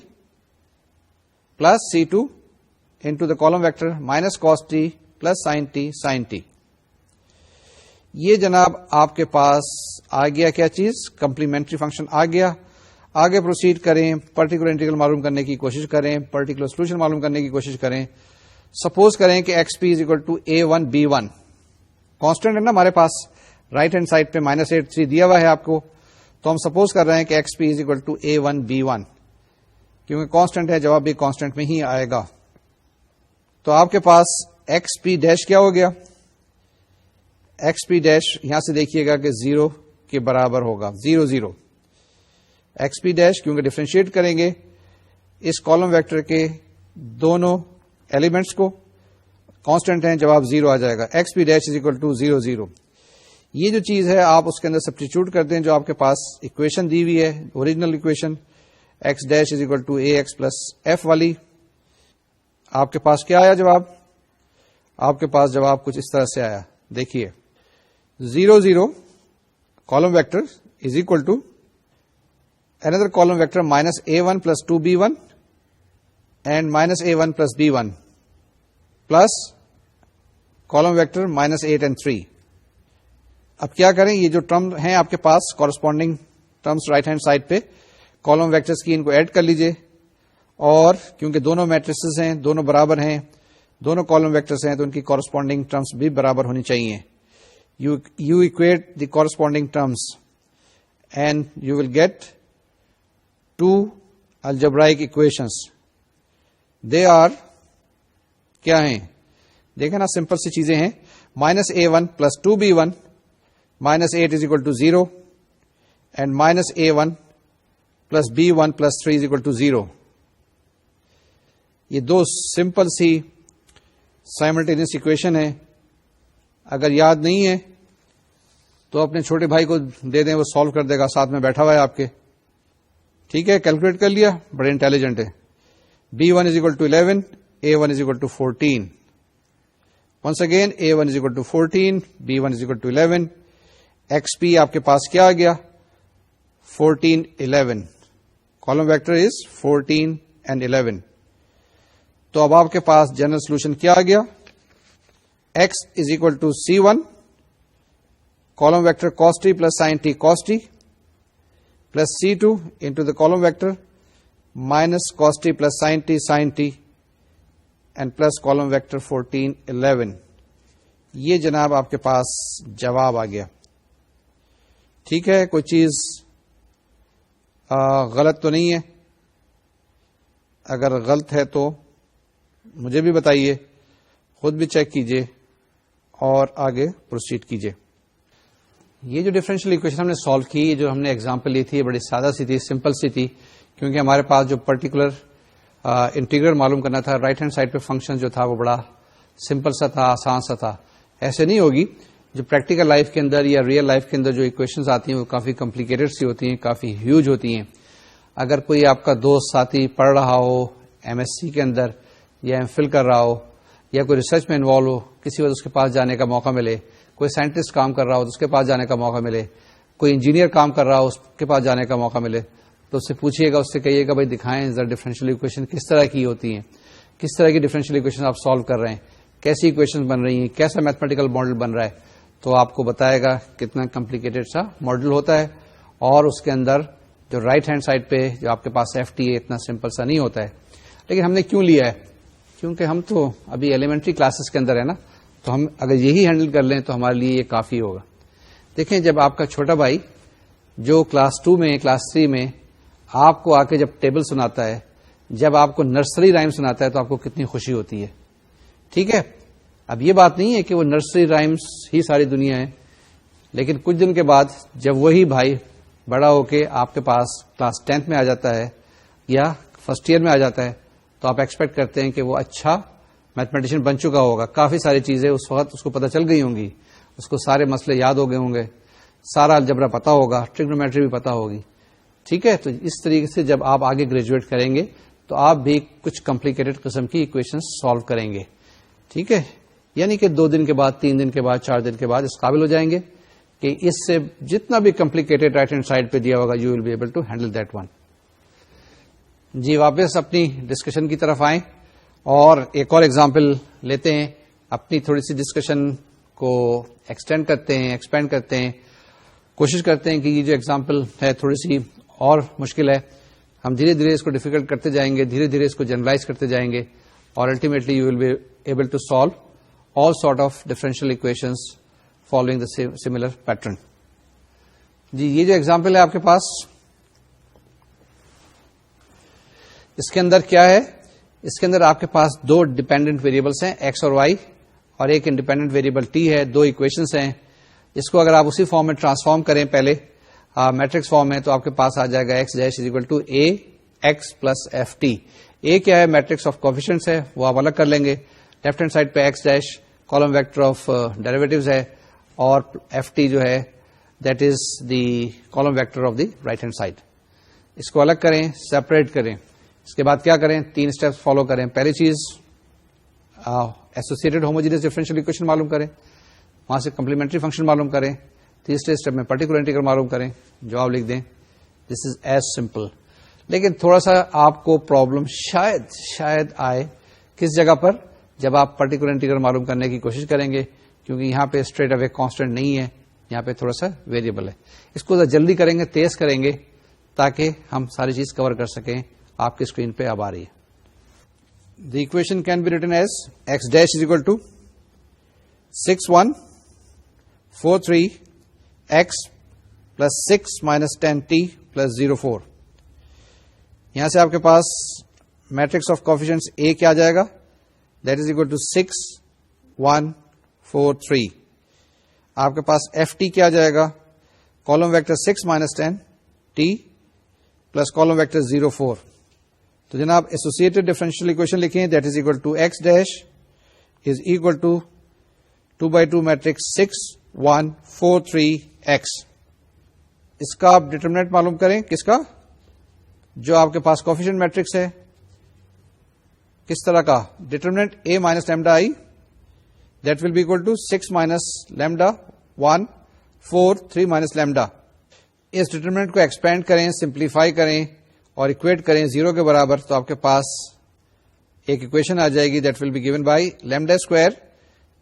plus C2 into the column vector minus cos t plus sin t sin t. یہ جناب آپ کے پاس آ گیا کیا چیز؟ Complementary function آ گیا. آگے پروسیڈ کریں, پرٹیکولر انٹیگرل معلوم کرنے کی کوشش کریں, پرٹیکولر سولوشن معلوم کرنے کی کوشش کریں. سپوز کریں کہ x p is equal to A1B1. Constant ہے نا ہمارے پاس, رائٹ ہینڈ سائڈ پہ -8 دیا ہوا ہے آپ کو, تو ہم سپوز کر رہے ہیں کہ x p is equal to A1B1. کیونکہ کانسٹنٹ ہے, جواب بھی کانسٹنٹ میں ہی آئے گا. تو آپ کے پاس ایکس پی ڈیش کیا ہو گیا؟ ایکس پی ڈیش یہاں سے دیکھیے گا کہ 0 کے برابر ہوگا, 0 0. ایکس پی ڈیش کیونکہ ڈفرینشیٹ کریں گے اس کالم ویکٹر کے دونوں ایلیمنٹس کو, کانسٹنٹ ہیں, جواب 0 آ جائے گا. X p dash is equal to 0 0. یہ جو چیز ہے آپ اس کے اندر سبسٹیچیوٹ کر دیں جو آپ کے پاس اکویشن دی ہوئی ہے, original equation x dash is equal to a x plus f والی. آپ کے پاس کیا آیا جواب؟ آپ کے پاس جواب کچھ اس طرح سے آیا, دیکھیے 0 0 column vector is equal to another column vector minus A1 plus 2B1 and minus A1 plus B1 plus column vector -8 and 3. اب کیا کریں, یہ جو ٹرم ہیں آپ کے پاس corresponding terms right hand side پہ, کالم ویکٹرز کی ان کو ایڈ کر لیجئے, اور کیونکہ دونوں میٹریسز ہیں, دونوں برابر ہیں, دونوں کالم ویکٹرز ہیں, تو ان کی کورسپونڈنگ ٹرمز بھی برابر ہونی چاہیے. You equate the corresponding terms and you will get two algebraic equations. They are کیا ہیں, دیکھیں نا, سمپل سی چیزیں ہیں. -a1 plus 2b1 -8 is equal to 0 and -a1 plus b1 plus 3 is equal to 0. یہ دو سمپل سی سائملٹینیس اکویشن ہے. اگر یاد نہیں ہے تو اپنے چھوٹے بھائی کو دے دیں, وہ سالو کر دے گا, ساتھ میں بیٹھا ہوا ہے آپ کے. ٹھیک ہے, کیلکولیٹ کر لیا, بڑے انٹیلیجنٹ ہے. b1 is equal to 11, a1 is equal to 14. Once again, a1 is equal to 14, b1 is equal to 11. xp آپ کے پاس کیا آ گیا, 14, 11. Column vector is 14 and 11. تو اب آپ کے پاس جنرل سولوشن کیا آ گیا, x is equal to c1 column vector cos t plus sin t cos t plus c2 into the column vector minus cos t plus sin t and plus column vector 14, 11. یہ جناب آپ کے پاس جواب آ گیا. ٹھیک ہے, کوئی چیز غلط تو نہیں ہے؟ اگر غلط ہے تو مجھے بھی بتائیے, خود بھی چیک کیجئے اور آگے پروسیڈ کیجئے. یہ جو ڈفرینشیل ایکویشن ہم نے سالو کی, جو ہم نے ایگزامپل لی تھی, بڑی سادہ سی تھی, سمپل سی تھی, کیونکہ ہمارے پاس جو پرٹیکولر انٹیگرل معلوم کرنا تھا, رائٹ ہینڈ سائڈ پہ فنکشن جو تھا وہ بڑا سمپل سا تھا, آسان سا تھا. ایسے نہیں ہوگی. جو پریکٹیکل لائف کے اندر یا ریئل لائف کے اندر جو ایکویشنز آتی ہیں وہ کافی کمپلیکیٹڈ سی ہوتی ہیں, کافی ہیوج ہوتی ہیں. اگر کوئی آپ کا دوست ساتھی پڑھ رہا ہو MSc کے اندر, یا MPhil کر رہا ہو, یا کوئی ریسرچ میں انوالو ہو, کسی وقت اس کے پاس جانے کا موقع ملے, کوئی سائنٹسٹ کام کر رہا ہو تو اس کے پاس جانے کا موقع ملے, کوئی انجینئر کام کر رہا ہو اس کے پاس جانے کا موقع ملے, تو اس سے پوچھیے گا, اس سے کہیے گا بھائی دکھائیں ذرا ڈفرینشیل ایکویشن کس طرح کی ہوتی ہیں, کس طرح کی ڈفرینشیل ایکویشن آپ سالو کر رہے ہیں, کیسی ایکویشن بن رہی ہیں, کیسا میتھمیٹیکل ماڈل بن رہا ہے, تو آپ کو بتائے گا کتنا کمپلیکیٹڈ سا ماڈل ہوتا ہے. اور اس کے اندر جو رائٹ ہینڈ سائڈ پہ جو آپ کے پاس FT ہے, اتنا سمپل سا نہیں ہوتا ہے. لیکن ہم نے کیوں لیا ہے, کیونکہ ہم تو ابھی ایلیمنٹری کلاسز کے اندر ہے نا, تو ہم اگر یہی ہینڈل کر لیں تو ہمارے لیے یہ کافی ہوگا. دیکھیں, جب آپ کا چھوٹا بھائی جو کلاس 2 میں, کلاس 3 میں آپ کو آ کے جب ٹیبل سناتا ہے, جب آپ کو نرسری رائم سناتا ہے, تو آپ کو کتنی خوشی ہوتی ہے. ٹھیک ہے, اب یہ بات نہیں ہے کہ وہ نرسری رائمس ہی ساری دنیا ہے, لیکن کچھ دن کے بعد جب وہی بھائی بڑا ہو کے آپ کے پاس کلاس 10th میں آ جاتا ہے یا فرسٹ ایئر میں آ جاتا ہے, تو آپ ایکسپیکٹ کرتے ہیں کہ وہ اچھا میتھمیٹیشین بن چکا ہوگا, کافی ساری چیزیں اس وقت اس کو پتہ چل گئی ہوں گی, اس کو سارے مسئلے یاد ہو گئے ہوں گے, سارا الجبرا پتا ہوگا, ٹریگنومیٹری بھی پتا ہوگی. ٹھیک ہے, تو اس طریقے سے جب آپ آگے گریجویٹ کریں گے تو آپ بھی کچھ کمپلیکیٹڈ قسم کی ایکویشن سالو کریں گے. ٹھیک ہے, یعنی کہ 2 دن کے بعد, 3 دن کے بعد, 4 دن کے بعد اس قابل ہو جائیں گے کہ اس سے جتنا بھی کمپلیکیٹڈ رائٹ ہینڈ سائڈ پہ دیا ہوگا, you will be able to handle that one. جی, واپس اپنی ڈسکشن کی طرف آئیں اور ایک اور ایگزامپل لیتے ہیں. اپنی تھوڑی سی ڈسکشن کو ایکسٹینڈ کرتے ہیں, ایکسپینڈ کرتے ہیں, کوشش کرتے ہیں کہ یہ جو ایگزامپل ہے تھوڑی سی اور مشکل ہے, ہم دھیرے دھیرے اس کو ڈیفیکلٹ کرتے جائیں گے, دھیرے دھیرے اس کو جنرلائز کرتے جائیں گے, اور ultimately you will be able to solve all sort of differential equations following the similar pattern. جی, یہ جو ایگزامپل ہے آپ کے پاس, اس کے اندر کیا ہے, اس کے اندر آپ کے پاس 2 ڈیپینڈنٹ ویریبلس ہیں, x اور y, اور ایک انڈیپینڈنٹ ویریبل t ہے, 2 ایکویشنس ہیں. اس کو اگر آپ اسی فارم میں ٹرانسفارم کریں پہلے میٹرکس فارم میں, تو آپ کے پاس آ جائے گا x dash is equal to a x plus f t. a کیا ہے, میٹرکس آف کوفیشنٹس ہے, وہ آپ الگ کر لیں گے. لیفٹ ہینڈ سائڈ پہ x dash column vector of derivatives ہے, اور ایف ٹی جو ہے that is the column vector of the right hand side. اس کو الگ کریں, سیپریٹ کریں. اس کے بعد کیا کریں, 3 اسٹیپس فالو کریں. پہلی چیز ایسوسیٹڈ ہوموجینس ڈفرینشیل ایکویشن معلوم کریں, وہاں سے کمپلیمنٹری فنکشن معلوم کریں. تیسرے اسٹیپ میں پرٹیکولر انٹیگرل معلوم کریں, جواب لکھ دیں. دس از ایز سمپل. لیکن تھوڑا سا آپ کو پرابلم شاید آئے کس جگہ پر, جب آپ پرٹیکولر انٹیجر معلوم کرنے کی کوشش کریں گے، کیونکہ یہاں پہ اسٹریٹ اوے کانسٹنٹ نہیں ہے، یہاں پہ تھوڑا سا ویریبل ہے. اس کو جلدی کریں گے، تیز کریں گے تاکہ ہم ساری چیز کور کر سکیں. آپ کی اسکرین پہ اب آ رہی ہے. The equation can be written as x dash is equal to 6 1 4 3 x plus 6 minus 10 t plus 0 4. یہاں سے آپ کے پاس میٹرکس آف کوفیشنٹس A کیا آ جائے گا؟ That is equal to 6 1 4 3. آپ کے پاس ایف ٹی کیا آ جائے گا؟ Column vector 6 minus 10 t plus column vector 0 4. تو جناب ایسوسیٹڈ ڈفرینشیل اکویشن لکھیں. That is equal to x dash is equal to 2x2 matrix 6 1 4 3 x. اس کا آپ ڈٹرمنٹ معلوم کریں. کس کا؟ جو آپ کے پاس کوفیشنٹ میٹرکس ہے. کس طرح کا؟ Determinant a minus lambda I that will be equal to 6 minus lambda 1 4 3 minus lambda. اس ڈٹرمنٹ کو ایکسپینڈ کریں، سمپلیفائی کریں اور اکویٹ کریں 0 کے برابر، تو آپ کے پاس ایک اکویشن آ جائے گی. That will be given by lambda square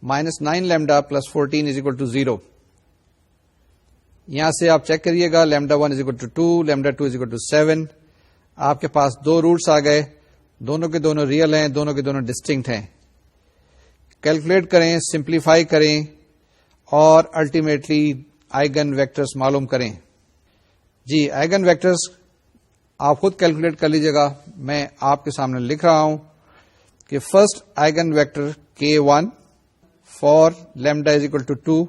minus 9 lambda plus 14 is equal to 0. یہاں سے آپ چیک کریے گا. Lambda 1 is equal to 2، lambda 2 is equal to 7. آپ کے پاس دو روٹس آ گئے، دونوں کے دونوں ریئل ہیں، دونوں کے دونوں ڈسٹنکٹ ہیں. کیلکولیٹ کریں، سمپلیفائی کریں اور الٹیمیٹلی آئیگن ویکٹرز معلوم کریں. جی آئیگن ویکٹرز آپ خود کیلکولیٹ کر لیجیے گا. میں آپ کے سامنے لکھ رہا ہوں کہ first eigen vector K1 for lambda is equal to 2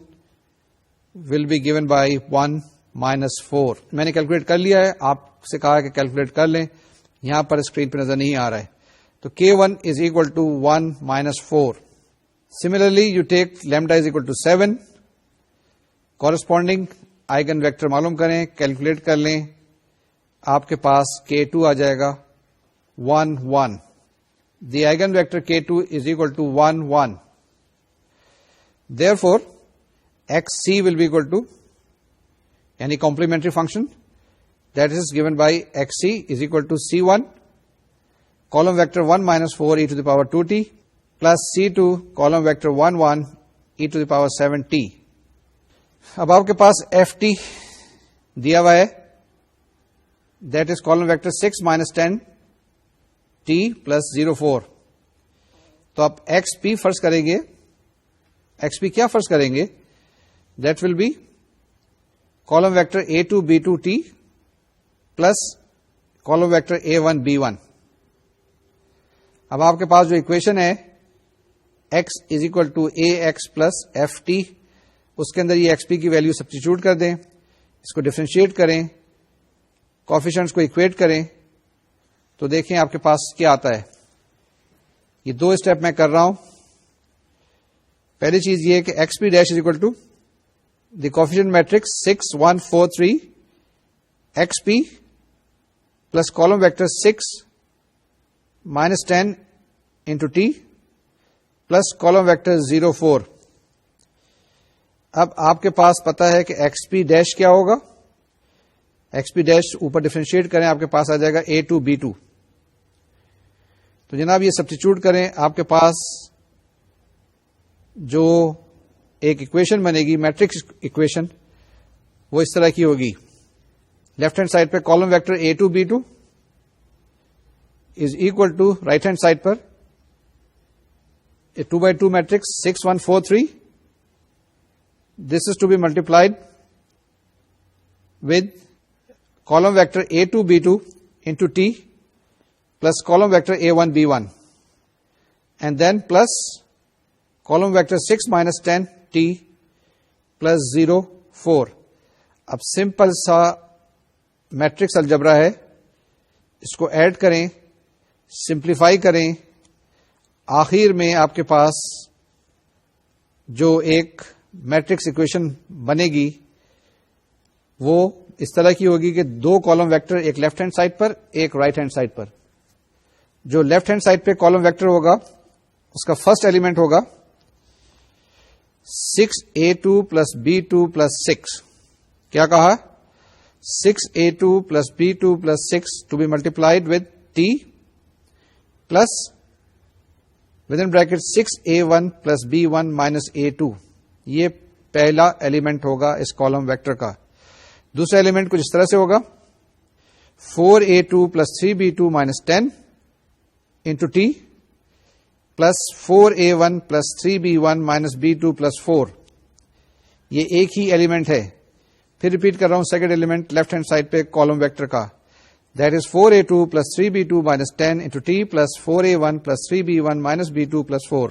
will be given by 1 minus 4. میں نے کیلکولیٹ کر لیا ہے، آپ سے کہا کہ کیلکولیٹ کر لیں. یہاں پر اسکرین پہ نظر نہیں آ رہا ہے. تو K1 is equal to 1 minus 4. Similarly you take lambda is equal to 7. Corresponding eigen vector معلوم کریں، کیلکولیٹ کر لیں. آپ کے پاس K2 آ جائے گا 1 1. The eigen vector K2 is equal to 1 1. Therefore XC will be equal to any complementary function that is given by XC is equal to C1 column vector 1 minus 4 e to the power 2t plus C2 column vector 1 1 e to the power 7t. اب آپ کے پاس FT دیا ہوا ہے. That is column vector 6 minus 10 t plus 0 4. تو آپ XP فرض کریں گے. XP کیا فرض کریں گے؟ That will be column vector A2 B2 t plus column vector A1 B1. اب آپ کے پاس جو اکویشن ہے x is equal to AX plus FT، اس کے اندر یہ XP کی ویلیو سبسٹیچیوٹ کر دیں، اس کو ڈفرینشیٹ کریں، کوفیشنٹس کو اکویٹ کریں، تو دیکھیں آپ کے پاس کیا آتا ہے. یہ دو اسٹیپ میں کر رہا ہوں. پہلی چیز یہ کہ x p dash is equal to the coefficient matrix 6 1 4 3 x p plus column vector 6 minus 10 into t plus column vector 0 4. اب آپ کے پاس پتا ہے کہ ایکس پی ڈیش کیا ہوگا. ایکس پی ڈیش اوپر ڈفرینشیٹ کریں، آپ کے پاس آ جائے گا A2 B2. تو جناب یہ سبسٹیچیوٹ کریں، آپ کے پاس جو ایک اکویشن بنے گی میٹرکس اکویشن، وہ اس طرح کی ہوگی. لیفٹ ہینڈ سائڈ پہ column vector A2 B2 is equal to right hand side پر 2x2 matrix 6 1 4 3. This is to be multiplied with column vector A2 B2 into T plus column vector A1 B1 and then plus column vector 6 minus 10 T plus 0 4. اب simple سا matrix algebra ہے، اس کو add کریں، simplify کریں، آخر میں آپ کے پاس جو ایک میٹرکس اکویشن بنے گی وہ اس طرح کی ہوگی کہ دو کالم ویکٹر، ایک لیفٹ ہینڈ سائڈ پر ایک رائٹ ہینڈ سائڈ پر. جو لیفٹ ہینڈ سائڈ پہ کالم ویکٹر ہوگا اس کا فرسٹ ایلیمنٹ ہوگا 6A2 plus B2 plus 6. کیا کہا؟ 6A2 plus B2 plus 6 to be multiplied with T plus with in bracket 6a1 plus b1 minus a2. یہ پہلا element ہوگا اس کالم ویکٹر کا. دوسرا ایلیمنٹ کچھ اس طرح سے ہوگا 4a2 plus 3b2 minus 10 into t plus 4a1 plus 3b1 minus b2 plus 4. یہ ایک ہی ایلیمنٹ ہے. پھر ریپیٹ کر رہا ہوں second element left hand side پہ کالم ویکٹر کا. That is 4a2 plus 3b2 minus 10 into t plus 4a1 plus 3b1 minus b2 plus 4.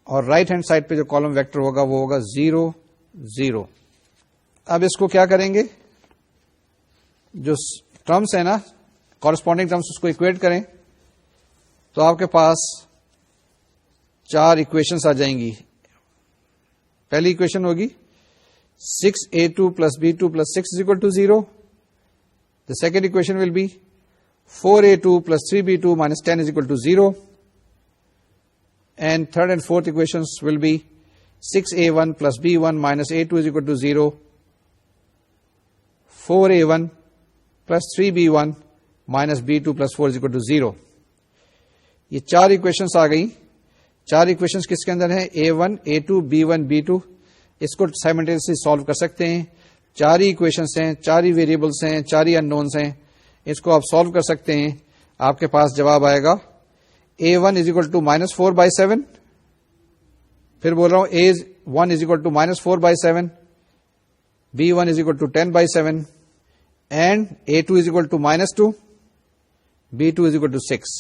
اور رائٹ ہینڈ سائڈ پہ جو کالم ویکٹر ہوگا وہ ہوگا 0 0. اب اس کو کیا کریں گے, جو ٹرمس ہیں نا کورسپونڈنگ ٹرمس اس کو اکویٹ کریں تو آپ کے پاس 4 اکویشنز آ جائیں گی. پہلی اکویشن ہوگی 6a2 plus b2 plus 6 is equal to 0. The second equation will be 4a2 plus 3b2 minus 10 is equal to 0. And third and fourth equations will be 6a1 plus b1 minus a2 is equal to 0. 4a1 plus 3b1 minus b2 plus 4 is equal to 0. یہ 4 equations آ گئی. 4 equations کس کے اندر ہیں, a1 a2 b1 b2. اس کو simultaneously solve کر سکتے ہیں. 4 ہی equations ہیں, 4 ہی ویریبلس ہیں, 4 ہی اننونس ہیں. اس کو آپ سالو کر سکتے ہیں. آپ کے پاس جواب آئے گا a1 is equal to minus 4 by 7. پھر بول رہا ہوں a1 is equal to minus 4 by 7. b1 is equal to 10 by 7. And a2 is equal to minus 2. b2 is equal to 6.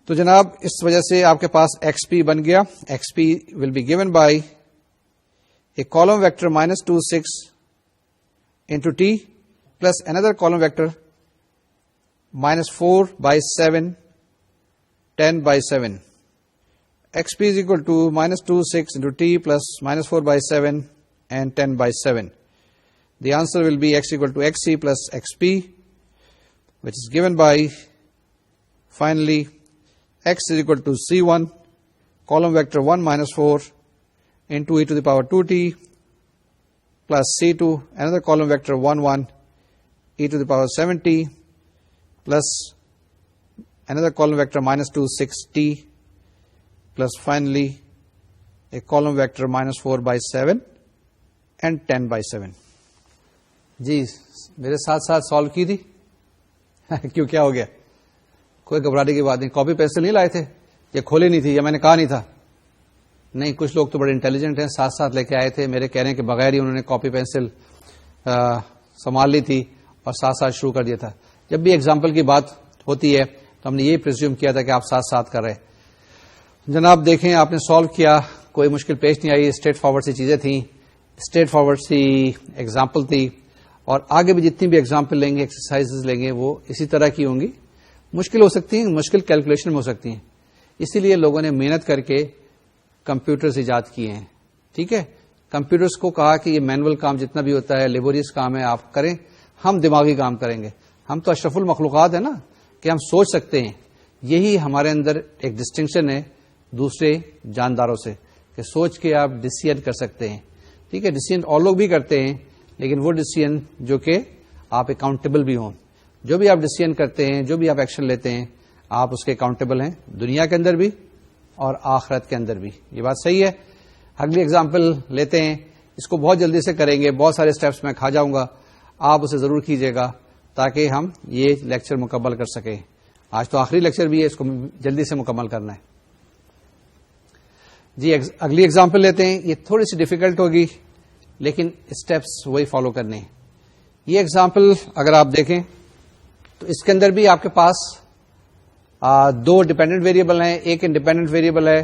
تو جناب اس وجہ سے آپ کے پاس XP بن گیا. XP will be given by a column vector minus 2 6 into t plus another column vector minus 4 by 7 10 by 7. XP is equal to minus 2 6 into t plus minus 4 by 7 and 10 by 7. The answer will be x equal to xc plus xp, which is given by finally x is equal to c1 column vector 1 minus 4 into e to the power 2t plus c2 another column vector 1 1 e to the power 7t plus another column vector minus 2 6t plus finally a column vector minus 4 by 7 and 10 by 7. جی میرے ساتھ ساتھ solve کی تھی کیوں, کیا ہو گیا؟ کوئی گھبرانے کی بات نہیں. کاپی پینسل نہیں لائے تھے یا کھولے نہیں تھی یا میں نے کہا نہیں تھا؟ نہیں, کچھ لوگ تو بڑے انٹیلیجنٹ ہیں, ساتھ ساتھ لے کے آئے تھے. میرے کہنے کے بغیر ہی انہوں نے کاپی پینسل سنبھال لی تھی اور ساتھ ساتھ شروع کر دیا تھا. جب بھی ایگزامپل کی بات ہوتی ہے تو ہم نے یہ پریزیوم کیا تھا کہ آپ ساتھ ساتھ کر رہے. جناب دیکھیں, آپ نے سالو کیا, کوئی مشکل پیش نہیں آئی. اسٹریٹ فارورڈ سی چیزیں تھیں, اسٹریٹ فارورڈ سی ایگزامپل تھی. اور آگے بھی جتنی بھی ایگزامپل لیں گے, ایکسرسائز لیں گے, وہ اسی طرح کی ہوں گی. مشکل ہو سکتی ہیں, مشکل کیلکولیشن میں ہو سکتی ہیں. اسی لیے لوگوں نے محنت کر کے کمپیوٹرز ایجاد کیے ہیں. ٹھیک ہے, کمپیوٹرز کو کہا کہ یہ مینول کام جتنا بھی ہوتا ہے, لیبوریس کام ہے, آپ کریں, ہم دماغی کام کریں گے. ہم تو اشرف المخلوقات ہیں نا, کہ ہم سوچ سکتے ہیں. یہی ہمارے اندر ایک ڈسٹنکشن ہے دوسرے جانداروں سے, کہ سوچ کے آپ ڈیسیژن کر سکتے ہیں. ٹھیک ہے, ڈیسیژن اور لوگ بھی کرتے ہیں, لیکن وہ ڈیسیژن جو کہ آپ اکاؤنٹیبل بھی ہوں. جو بھی آپ ڈیسیژن کرتے ہیں, جو بھی آپ ایکشن لیتے ہیں, آپ اس کے اکاؤنٹیبل ہیں, دنیا کے اندر بھی اور آخرت کے اندر بھی. یہ بات صحیح ہے. اگلی ایگزامپل لیتے ہیں, اس کو بہت جلدی سے کریں گے, بہت سارے سٹیپس میں کھا جاؤں گا, آپ اسے ضرور کیجیے گا تاکہ ہم یہ لیکچر مکمل کر سکیں. آج تو آخری لیکچر بھی ہے, اس کو جلدی سے مکمل کرنا ہے. جی اگلی ایگزامپل لیتے ہیں. یہ تھوڑی سی ڈیفیکلٹ ہوگی لیکن اسٹیپس وہی فالو کرنے ہیں. یہ ایگزامپل اگر آپ دیکھیں تو اس کے اندر بھی آپ کے پاس 2 ڈیپینڈنٹ ویریبل ہیں, ایک انڈیپینڈنٹ ویریبل ہے.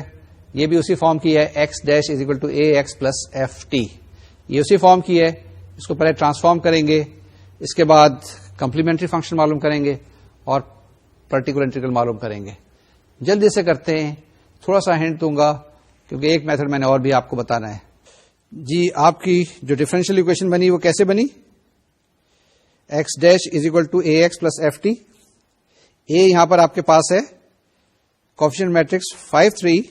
یہ بھی اسی فارم کی ہے, x dash is equal to a x plus f t. یہ اسی فارم کی ہے. اس کو پہلے ٹرانسفارم کریں گے, اس کے بعد کمپلیمنٹری فنکشن معلوم کریں گے اور پرٹیکولر انٹیگرل معلوم کریں گے. جلدی سے کرتے ہیں, تھوڑا سا ہنٹ دوں گا کیونکہ ایک میتھڈ میں نے اور بھی آپ کو بتانا ہے. جی آپ کی جو ڈفرینشیل اکویشن بنی وہ کیسے بنی؟ X dash is equal to a x plus f t. A یہاں پر آپ کے پاس ہے coefficient matrix 5 3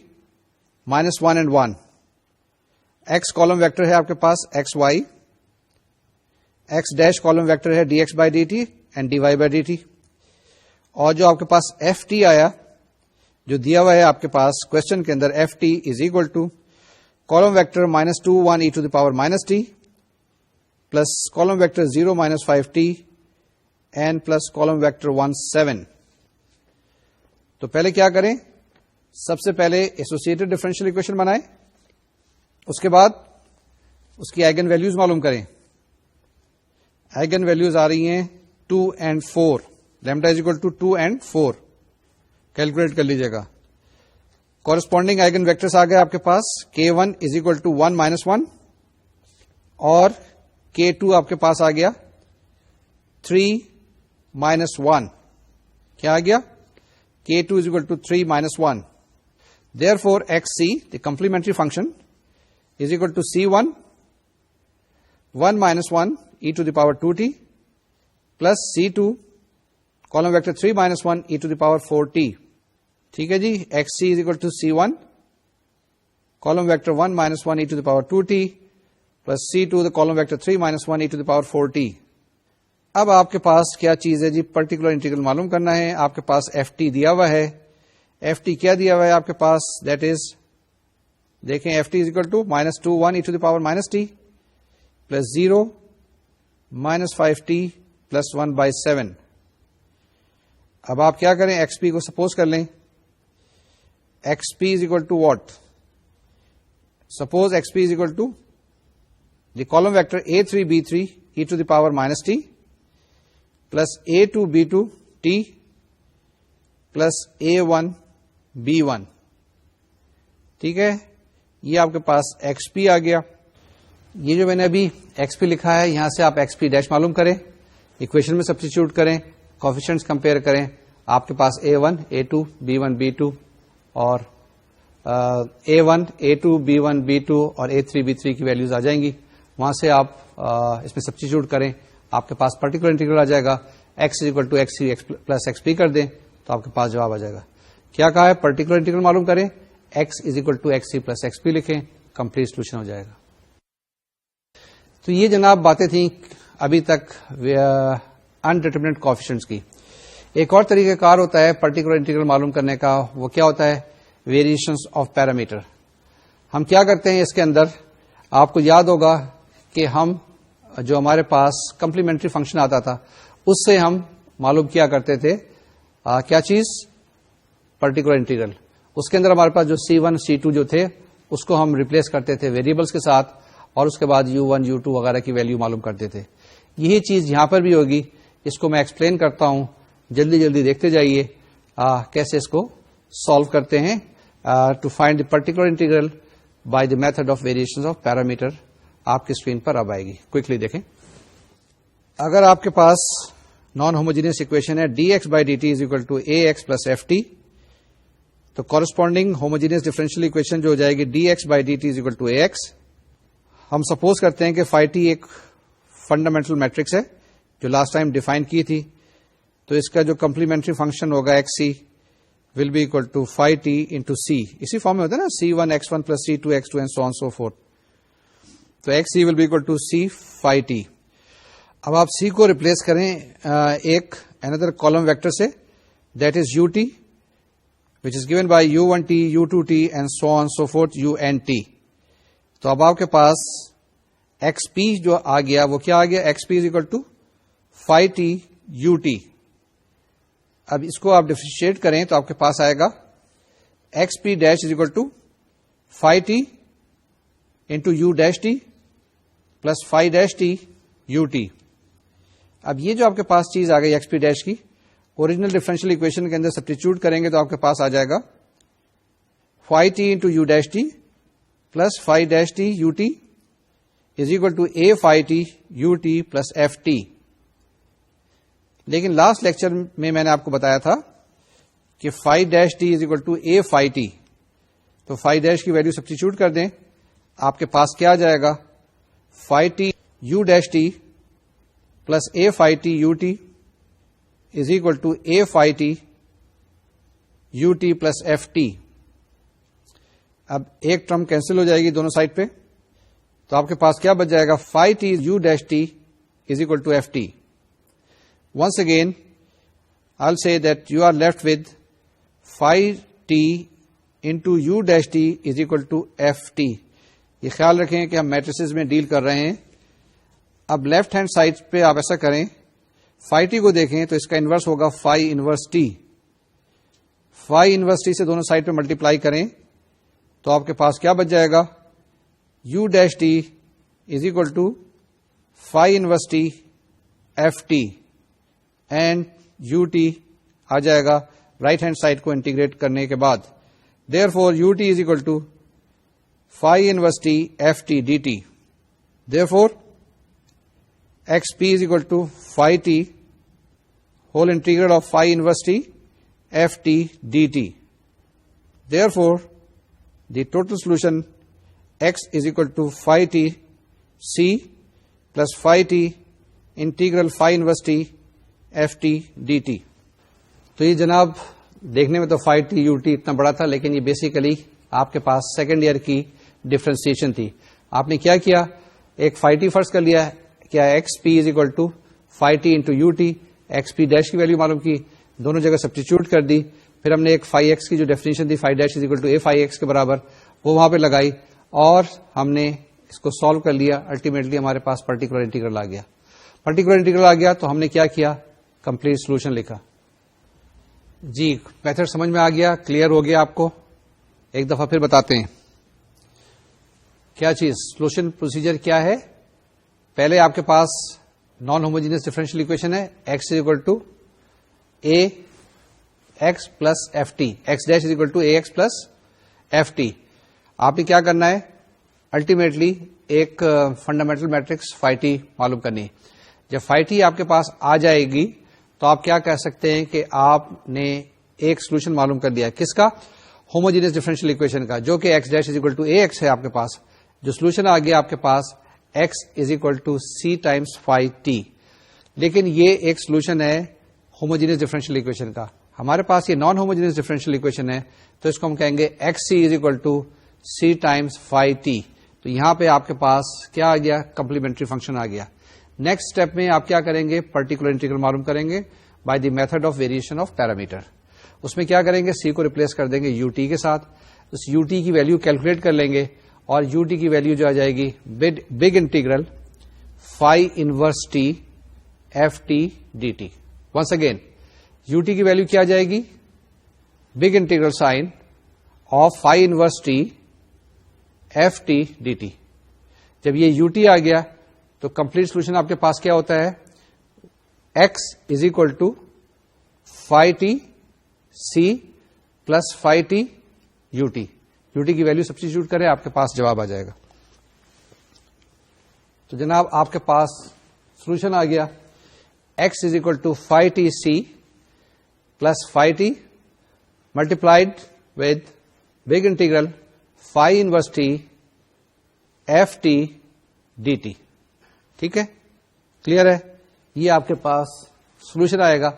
minus 1 and 1. X column vector ہے آپ کے پاس x y. X dash column vector ہے d x by d t and d y by d t. اور جو آپ کے پاس ایف ٹی آیا جو دیا ہوا ہے آپ کے پاس کوشچن کے اندر f t is equal to column vector -2 1 e to the power -t plus column vector 0 -5t and plus column vector 1 7. تو پہلے کیا کریں؟ سب سے پہلے ایسوسیٹڈ ڈفرینشیل اکویشن بنائیں, اس کے بعد اس کی ایگن ویلیوز معلوم کریں. ایگن ویلیوز آ رہی ہیں 2 and 4. Lambda is equal to 2 and 4. Calculate کر لیجیے گا. کورسپونڈنگ ایگن ویکٹرس آ گئے آپ کے پاس. K1 از اکول ٹو 1 - 1 اور K2 آپ کے پاس آ گیا 3 - 1. کیا آ گیا؟ K2 is equal to 3 - 1. Therefore, XC, the complementary function, is equal to C1 1 - 1 e to the power 2t plus C2 column vector 3 - 1 e to the power 4t. ٹھیک ہے جی. XC is equal to C1 column vector 1 - 1 e to the power 2t plus C2 the column vector 3 - 1 e to the power 4t. اب آپ کے پاس کیا چیز ہے جی؟ Particular integral معلوم کرنا ہے. آپ کے پاس ایف ٹی دیا ہوا ہے. ایف ٹی کیا دیا ہوا ہے آپ کے پاس؟ دیٹ از, دیکھیں, f t is equal to -2 1 e to the power -t plus 0 -5t plus 1/7. اب آپ کیا کریں؟ ایکس پی کو سپوز کر لیں. X p is equal to what? Suppose x p is equal to the column vector A3 B3 e to the power -t plus A2 B2 t plus A1 B1. ٹھیک ہے, یہ آپ کے پاس x پی آ گیا. یہ جو میں نے ابھی ایکس پی لکھا ہے, یہاں سے آپ ایکس پی ڈیش معلوم کریں, اکویشن میں سبسٹیچیوٹ کریں, کوفیشنٹس کمپیئر کریں. آپ کے پاس A1 A2 B1 B2 اور A1 A2 B1 B2 اور A3 B3 کی ویلیوز آ جائیں گی. وہاں سے آپ اس میں سبسٹیچیوٹ کریں, آپ کے پاس پرٹیکولر انٹیگرل آ جائے گا. X is equal to x c plus x p کر دیں تو آپ کے پاس جواب آ جائے گا. کیا کہا ہے؟ پرٹیکولر انٹیگرل معلوم کریں, x is equal to x c plus x p لکھیں, کمپلیٹ سولوشن ہو جائے گا. تو یہ جناب باتیں تھیں ابھی تک انڈیٹرمنٹ کوفیشنٹس کی. ایک اور طریقہ کار ہوتا ہے پرٹیکولر انٹیگرل معلوم کرنے کا. وہ کیا ہوتا ہے؟ Variations of parameter. ہم کیا کرتے ہیں اس کے اندر؟ آپ کو یاد ہوگا کہ ہم جو ہمارے پاس کمپلیمنٹری فنکشن آتا تھا اس سے ہم معلوم کیا کرتے تھے کیا چیز؟ Particular integral. اس کے اندر ہمارے پاس جو C1 C2 جو تھے اس کو ہم ریپلیس کرتے تھے ویریبلس کے ساتھ, اور اس کے بعد U1 U2 وغیرہ کی ویلیو معلوم کرتے تھے. یہی چیز یہاں پر بھی ہوگی. اس کو میں ایکسپلین کرتا ہوں, جلدی جلدی دیکھتے جائیے کیسے اس کو سالو کرتے ہیں. To find the particular integral by the method of variation of parameter آپ کی اسکرین پر اب آئے گی. کوئکلی دیکھیں. اگر آپ کے پاس نان ہوموجینس اکویشن ہے dx/dt is equal to ax plus f t, تو کورسپونڈنگ ہوموجینس ڈفرینشیل اکویشن جو ہو جائے گی dx/dt is equal to ax. ہم سپوز کرتے ہیں کہ phi t ایک فنڈامنٹل میٹرکس ہے جو لاسٹ ٹائم ڈیفائن کی تھی. تو اس کا جو کمپلیمنٹری فنکشن ہوگا x c will be equal to phi t into c. اسی فارم میں ہوتا ہے نا, C1 x1 plus C2 x2 and so on so forth. تو x c will be equal to c phi t. اب آپ سی کو ریپلیس کریں ایک اندر کالم ویکٹر سے, that is u t which is given by U1t U2t and so on so forth UNT. تو اب آپ کے پاس ایکس پی جو آ گیا وہ کیا آ گیا؟ X p is equal to phi t UT. اب اس کو آپ ڈفرینشیٹ کریں تو آپ کے پاس آئے گا x p dash is equal to phi t into U dash t plus phi dash t UT. اب یہ جو آپ کے پاس چیز آ گئی ایکس پی ڈیش کی, اوریجنل ڈفرینشیل اکویشن کے اندر سبسٹیچیوٹ کریں گے تو آپ کے پاس آ جائے گا phi t into U dash t plus phi dash t UT is equal to a phi t UT plus f t. لیکن لاسٹ لیکچر میں نے آپ کو بتایا تھا کہ phi dash t is equal to a phi t. تو phi dash کی ویلو سبسٹیچیوٹ کر دیں, آپ کے پاس کیا آ جائے گا؟ phi t U dash t plus a phi t UT is equal to a phi t UT plus f t. اب ایک ٹرم کینسل ہو جائے گی دونوں سائڈ پہ, تو آپ کے پاس کیا بچ جائے گا؟ phi t U dash t is equal to f t. Once again, I'll say that you are left with phi t into u dash t is equal to f t. یہ خیال رکھیں کہ ہم میٹریسز میں deal کر رہے ہیں. اب لیفٹ ہینڈ سائڈ پہ آپ ایسا کریں, فائی ٹی کو دیکھیں تو اس کا انورس ہوگا phi inverse T. Five inverse T سے دونوں سائڈ پہ ملٹیپلائی کریں تو آپ کے پاس کیا بچ جائے گا, u dash t is equal to phi inverse t f t, and u t آ جائے گا رائٹ ہینڈ سائڈ کو انٹیگریٹ کرنے کے بعد. Therefore u t is equal to phi inverse t f t d t. Therefore x p is equal to phi t whole integral of phi inverse t f t d t. Therefore the total solution x is equal to phi t c plus phi t integral phi inverse t f t d t. تو یہ جناب دیکھنے میں تو five t u T اتنا بڑا تھا, لیکن یہ بیسیکلی آپ کے پاس سیکنڈ ایئر کی ڈفرینسیشن تھی. آپ نے کیا کیا, ایک فائی ٹی فرض کر لیا, کیا x p is equal to phi t into u t, x p dash کی ویلو معلوم کی, دونوں جگہ سبسٹیچیوٹ کر دی. پھر ہم نے ایک فائی ایکس کی جو ڈیفینیشن تھی phi dash is equal to A phi x کے برابر, وہ وہاں پہ لگائی اور ہم نے اس کو سالو کر لیا. الٹیمیٹلی ہمارے پاس پرٹیکولر انٹیگرل آ گیا. پرٹیکولر انٹیگرل آ گیا تو ہم نے کیا کیا, کمپلیٹ سولوشن لکھا. جی میتھڈ سمجھ میں آ گیا, کلیئر ہو گیا آپ کو. ایک دفعہ پھر بتاتے ہیں کیا چیز سولوشن پروسیجر کیا ہے. پہلے آپ کے پاس نان ہوموجینس ڈفرینشیل اکویشن ہے, x is equal to a x plus f t, x dash is equal to a x plus f t. آپ نے کیا کرنا ہے, الٹیمیٹلی ایک فنڈامنٹل میٹرکس فائی ٹی معلوم کرنی ہے. جب فائی ٹی آپ کے پاس آ جائے گی تو آپ کیا کہہ سکتے ہیں کہ آپ نے ایک سولوشن معلوم کر دیا. کس کا, ہوموجینس ڈفرینشیل اکویشن کا, جو کہ x dash is equal to a x ہے. آپ کے پاس جو سولوشن آ گیا آپ کے پاس x is equal to c times phi t. لیکن یہ ایک سولوشن ہے ہوموجینس ڈفرینشیل اکویشن کا. ہمارے پاس یہ نان ہوموجینس ڈفرینشیل اکویشن ہے تو اس کو ہم کہیں گے x c is equal to c times phi t. تو یہاں پہ آپ کے پاس کیا آ گیا, کمپلیمنٹری فنکشن آ گیا. نیکسٹ اسٹیپ میں آپ کیا کریں گے, پرٹیکولر انٹیگرل معلوم کریں گے by the method of variation of parameter. اس میں کیا کریں گے, سی کو ریپلیس کر دیں گے یو ٹی کے ساتھ. اس یو ٹی کی ویلو کیلکولیٹ کر لیں گے اور یو ٹی کی ویلو جو آ جائے گی big integral phi inverse t f t d t. Once again u t کی ویلو کیا جائے گی, big integral sign of phi inverse t f t d t. جب یہ یو ٹی آ گیا تو کمپلیٹ سولوشن آپ کے پاس کیا ہوتا ہے, x is equal to phi t c plus phi t u t. U t کی ویلو سبسٹیچیوٹ کریں, آپ کے پاس جواب آ جائے گا. تو جناب آپ کے پاس سولوشن آ گیا, x is equal to phi t c plus phi t multiplied with big integral phi inverse t f t d t. ٹھیک ہے, کلیئر ہے. یہ آپ کے پاس سولوشن آئے گا.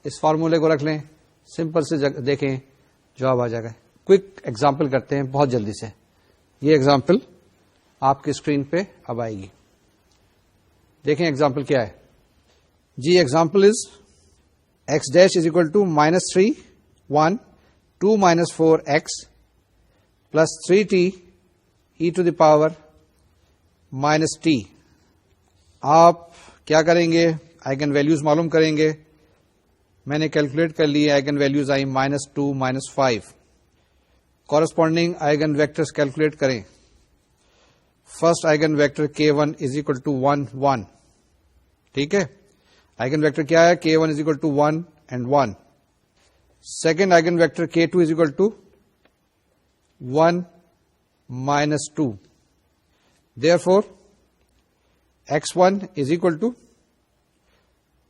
اس فارمولے کو رکھ لیں, سمپل سے دیکھیں جواب آ جائے گا. کوئک ایگزامپل کرتے ہیں بہت جلدی سے. یہ ایگزامپل آپ کی اسکرین پہ اب آئے گی. دیکھیں ایگزامپل کیا ہے. جی example is x dash is equal to minus 3 1 2 minus 4 x plus 3 t e to the power minus t. آپ کیا کریں گے, آئگن ویلیوز معلوم کریں گے. میں نے کیلکولیٹ کر لی, آئگن ویلیوز آئی -2 -5. کورسپونڈنگ آئگن ویکٹرز کیلکولیٹ کریں. First eigen vector K1 is equal to 1 1. ٹھیک ہے, آئگن ویکٹر کیا ہے, K1 is equal to 1 and 1. Second eigen vector K2 is equal to 1 -2. Therefore, x1 is equal to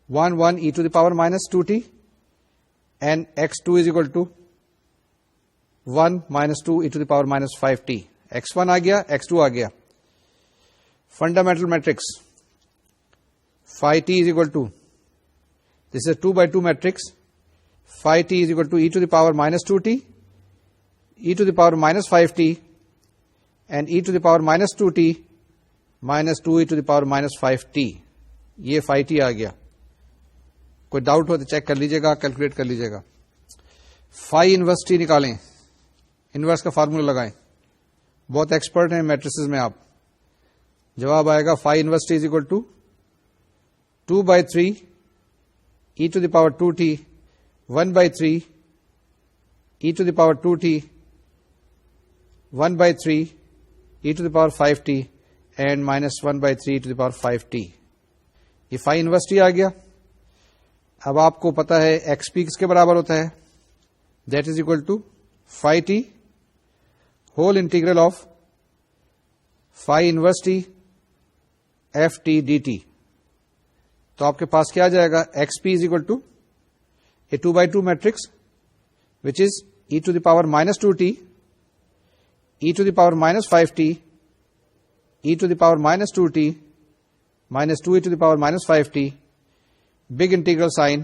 1 1 e to the power minus 2t and x2 is equal to 1 minus 2 e to the power minus 5t. x1 آ گیا, x2 آ گیا. Fundamental matrix phi t is equal to, this is a 2 by 2 matrix, phi t is equal to e to the power minus 2t, e to the power minus 5t and e to the power minus 2t minus 2e to the power minus 5t. یہ phi t آ گیا. کوئی doubt ہو تو check کر لیجیے گا, calculate کر لیجیے گا. Phi inverse t نکالیں, انورس کا فارمولا لگائیں. بہت ایکسپرٹ ہیں میٹریسز میں آپ. جواب آئے گا phi inverse t is equal to 2/3 e to the power 2t 1/3 e to the power 2t 1/3 e to the power 5t and -1/3 e to the power 5t. یہ فائی انورس ٹی آ گیا. اب آپ کو پتا ہے ایکس پی کس کے برابر ہوتا ہے, that is equal to phi t whole integral of phi inverse t f t d t. تو آپ کے پاس کیا جائے گا, x p is equal to a 2/2 matrix which is e to the power -2t e to the power -5t e to the power -2t -2 e to the power -5t big integral sign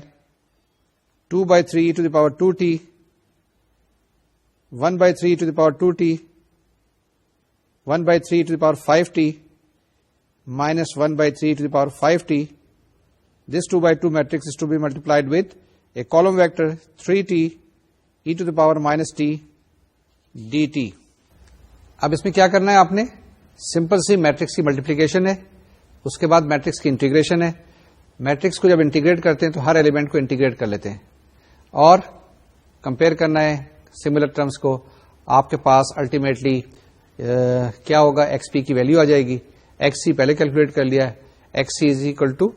2/3 e to the power 2t 1/3 e to the power 2t 1/3 e to the power 5t -1/3 e to the power 5t. This 2/2 matrix is to be multiplied with a column vector 3t e to the power -t dt. اب اس میں کیا کرنا ہے آپ نے, simple سی matrix کی multiplication ہے, اس کے بعد میٹرکس کی انٹیگریشن ہے. میٹرکس کو جب انٹیگریٹ کرتے ہیں تو ہر ایلیمنٹ کو انٹیگریٹ کر لیتے ہیں اور کمپیئر کرنا ہے سملر ٹرمز کو. آپ کے پاس الٹیمیٹلی کیا ہوگا, ایکس پی کی ویلیو آ جائے گی. ایکس سی پہلے کیلکولیٹ کر لیا ہے, x c is equal to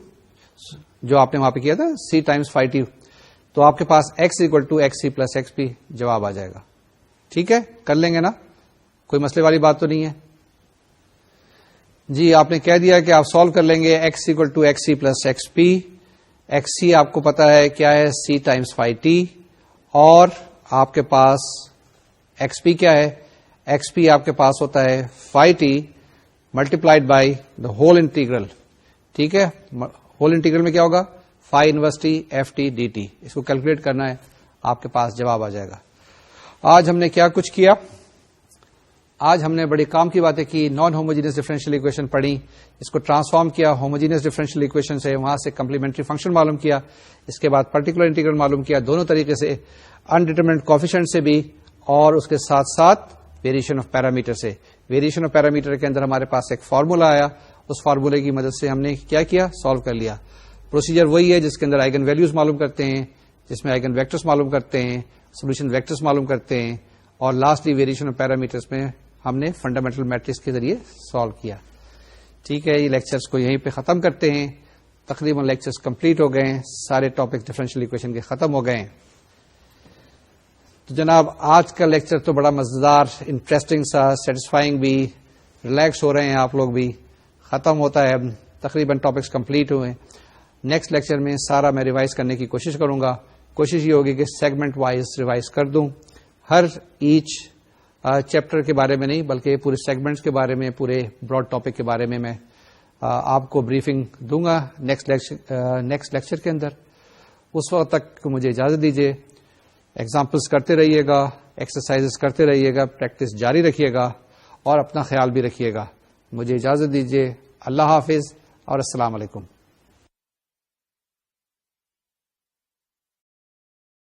جو آپ نے وہاں پہ کیا تھا سی ٹائمس فائی ٹی. تو آپ کے پاس x equal to x c plus x p جواب آ جائے گا. ٹھیک ہے, کر لیں گے نا, کوئی مسئلے والی بات تو نہیں ہے. جی آپ نے کہہ دیا کہ آپ سالو کر لیں گے x equal to x c plus x p. X c آپ کو پتا ہے کیا ہے, سی ٹائمس فائی ٹی, اور آپ کے پاس ایکس پی کیا ہے, ایکس پی آپ کے پاس ہوتا ہے phi t multiplied by the whole integral. ٹھیک ہے, ہول انٹیگرل میں کیا ہوگا, phi inverse t f t d t. اس کو کیلکولیٹ کرنا ہے, آپ کے پاس جواب آ جائے گا. آج ہم نے کیا کچھ کیا, آج ہم نے بڑی کام کی باتیں کی. نان ہوموجینس ڈفرینشیل اکویشن پڑھی, اس کو ٹرانسفارم کیا ہوموجینس ڈفرینشیل اکویشن سے, وہاں سے کمپلیمنٹری فنکشن معلوم کیا, اس کے بعد پرٹیکولر انٹیگرل معلوم کیا, دونوں طریقے سے, انڈیٹرمنٹ کوفیشنٹ سے بھی اور اس کے ساتھ ساتھ ویریشن آف پیرامیٹر سے. ویریشن آف پیرامیٹر کے اندر ہمارے پاس ایک فارمولا آیا, اس فارمولے کی مدد سے ہم نے کیا سالو کر لیا. پروسیجر وہی ہے جس کے اندر آئگن ویلیوز معلوم کرتے ہیں, جس میں آئگن ویکٹرز معلوم کرتے ہیں, سولوشن ویکٹرز معلوم کرتے ہیں, اور لاسٹلی ویریشن آف پیرامیٹرز میں ہم نے فنڈامنٹل میٹرکس کے ذریعے سالو کیا. ٹھیک ہے, یہ لیکچرز کو یہیں پہ ختم کرتے ہیں. تقریباً لیکچرز کمپلیٹ ہو گئے ہیں, سارے ٹاپک ڈفرینشیل اکویشن کے ختم ہو گئے ہیں. تو جناب آج کا لیکچر تو بڑا مزیدار, انٹرسٹنگ سا, سیٹسفائنگ بھی, ریلیکس ہو رہے ہیں آپ لوگ بھی. ختم ہوتا ہے, تقریباً ٹاپکس کمپلیٹ ہوئے. نیکسٹ لیکچر میں سارا میں ریوائز کرنے کی کوشش کروں گا. کوشش یہ ہوگی کہ سیگمنٹ وائز ریوائز کر دوں, ہر ایچ چیپٹر کے بارے میں نہیں بلکہ پورے سیگمنٹس کے بارے میں, پورے براڈ ٹاپک کے بارے میں آپ کو بریفنگ دوں گا نیکسٹ لیکچر کے اندر. اس وقت تک مجھے اجازت دیجیے. ایگزامپلس کرتے رہیے گا, ایکسرسائزز کرتے رہیے گا, پریکٹس جاری رکھیے گا اور اپنا خیال بھی رکھیے گا. مجھے اجازت دیجیے. اللہ حافظ اور السلام علیکم.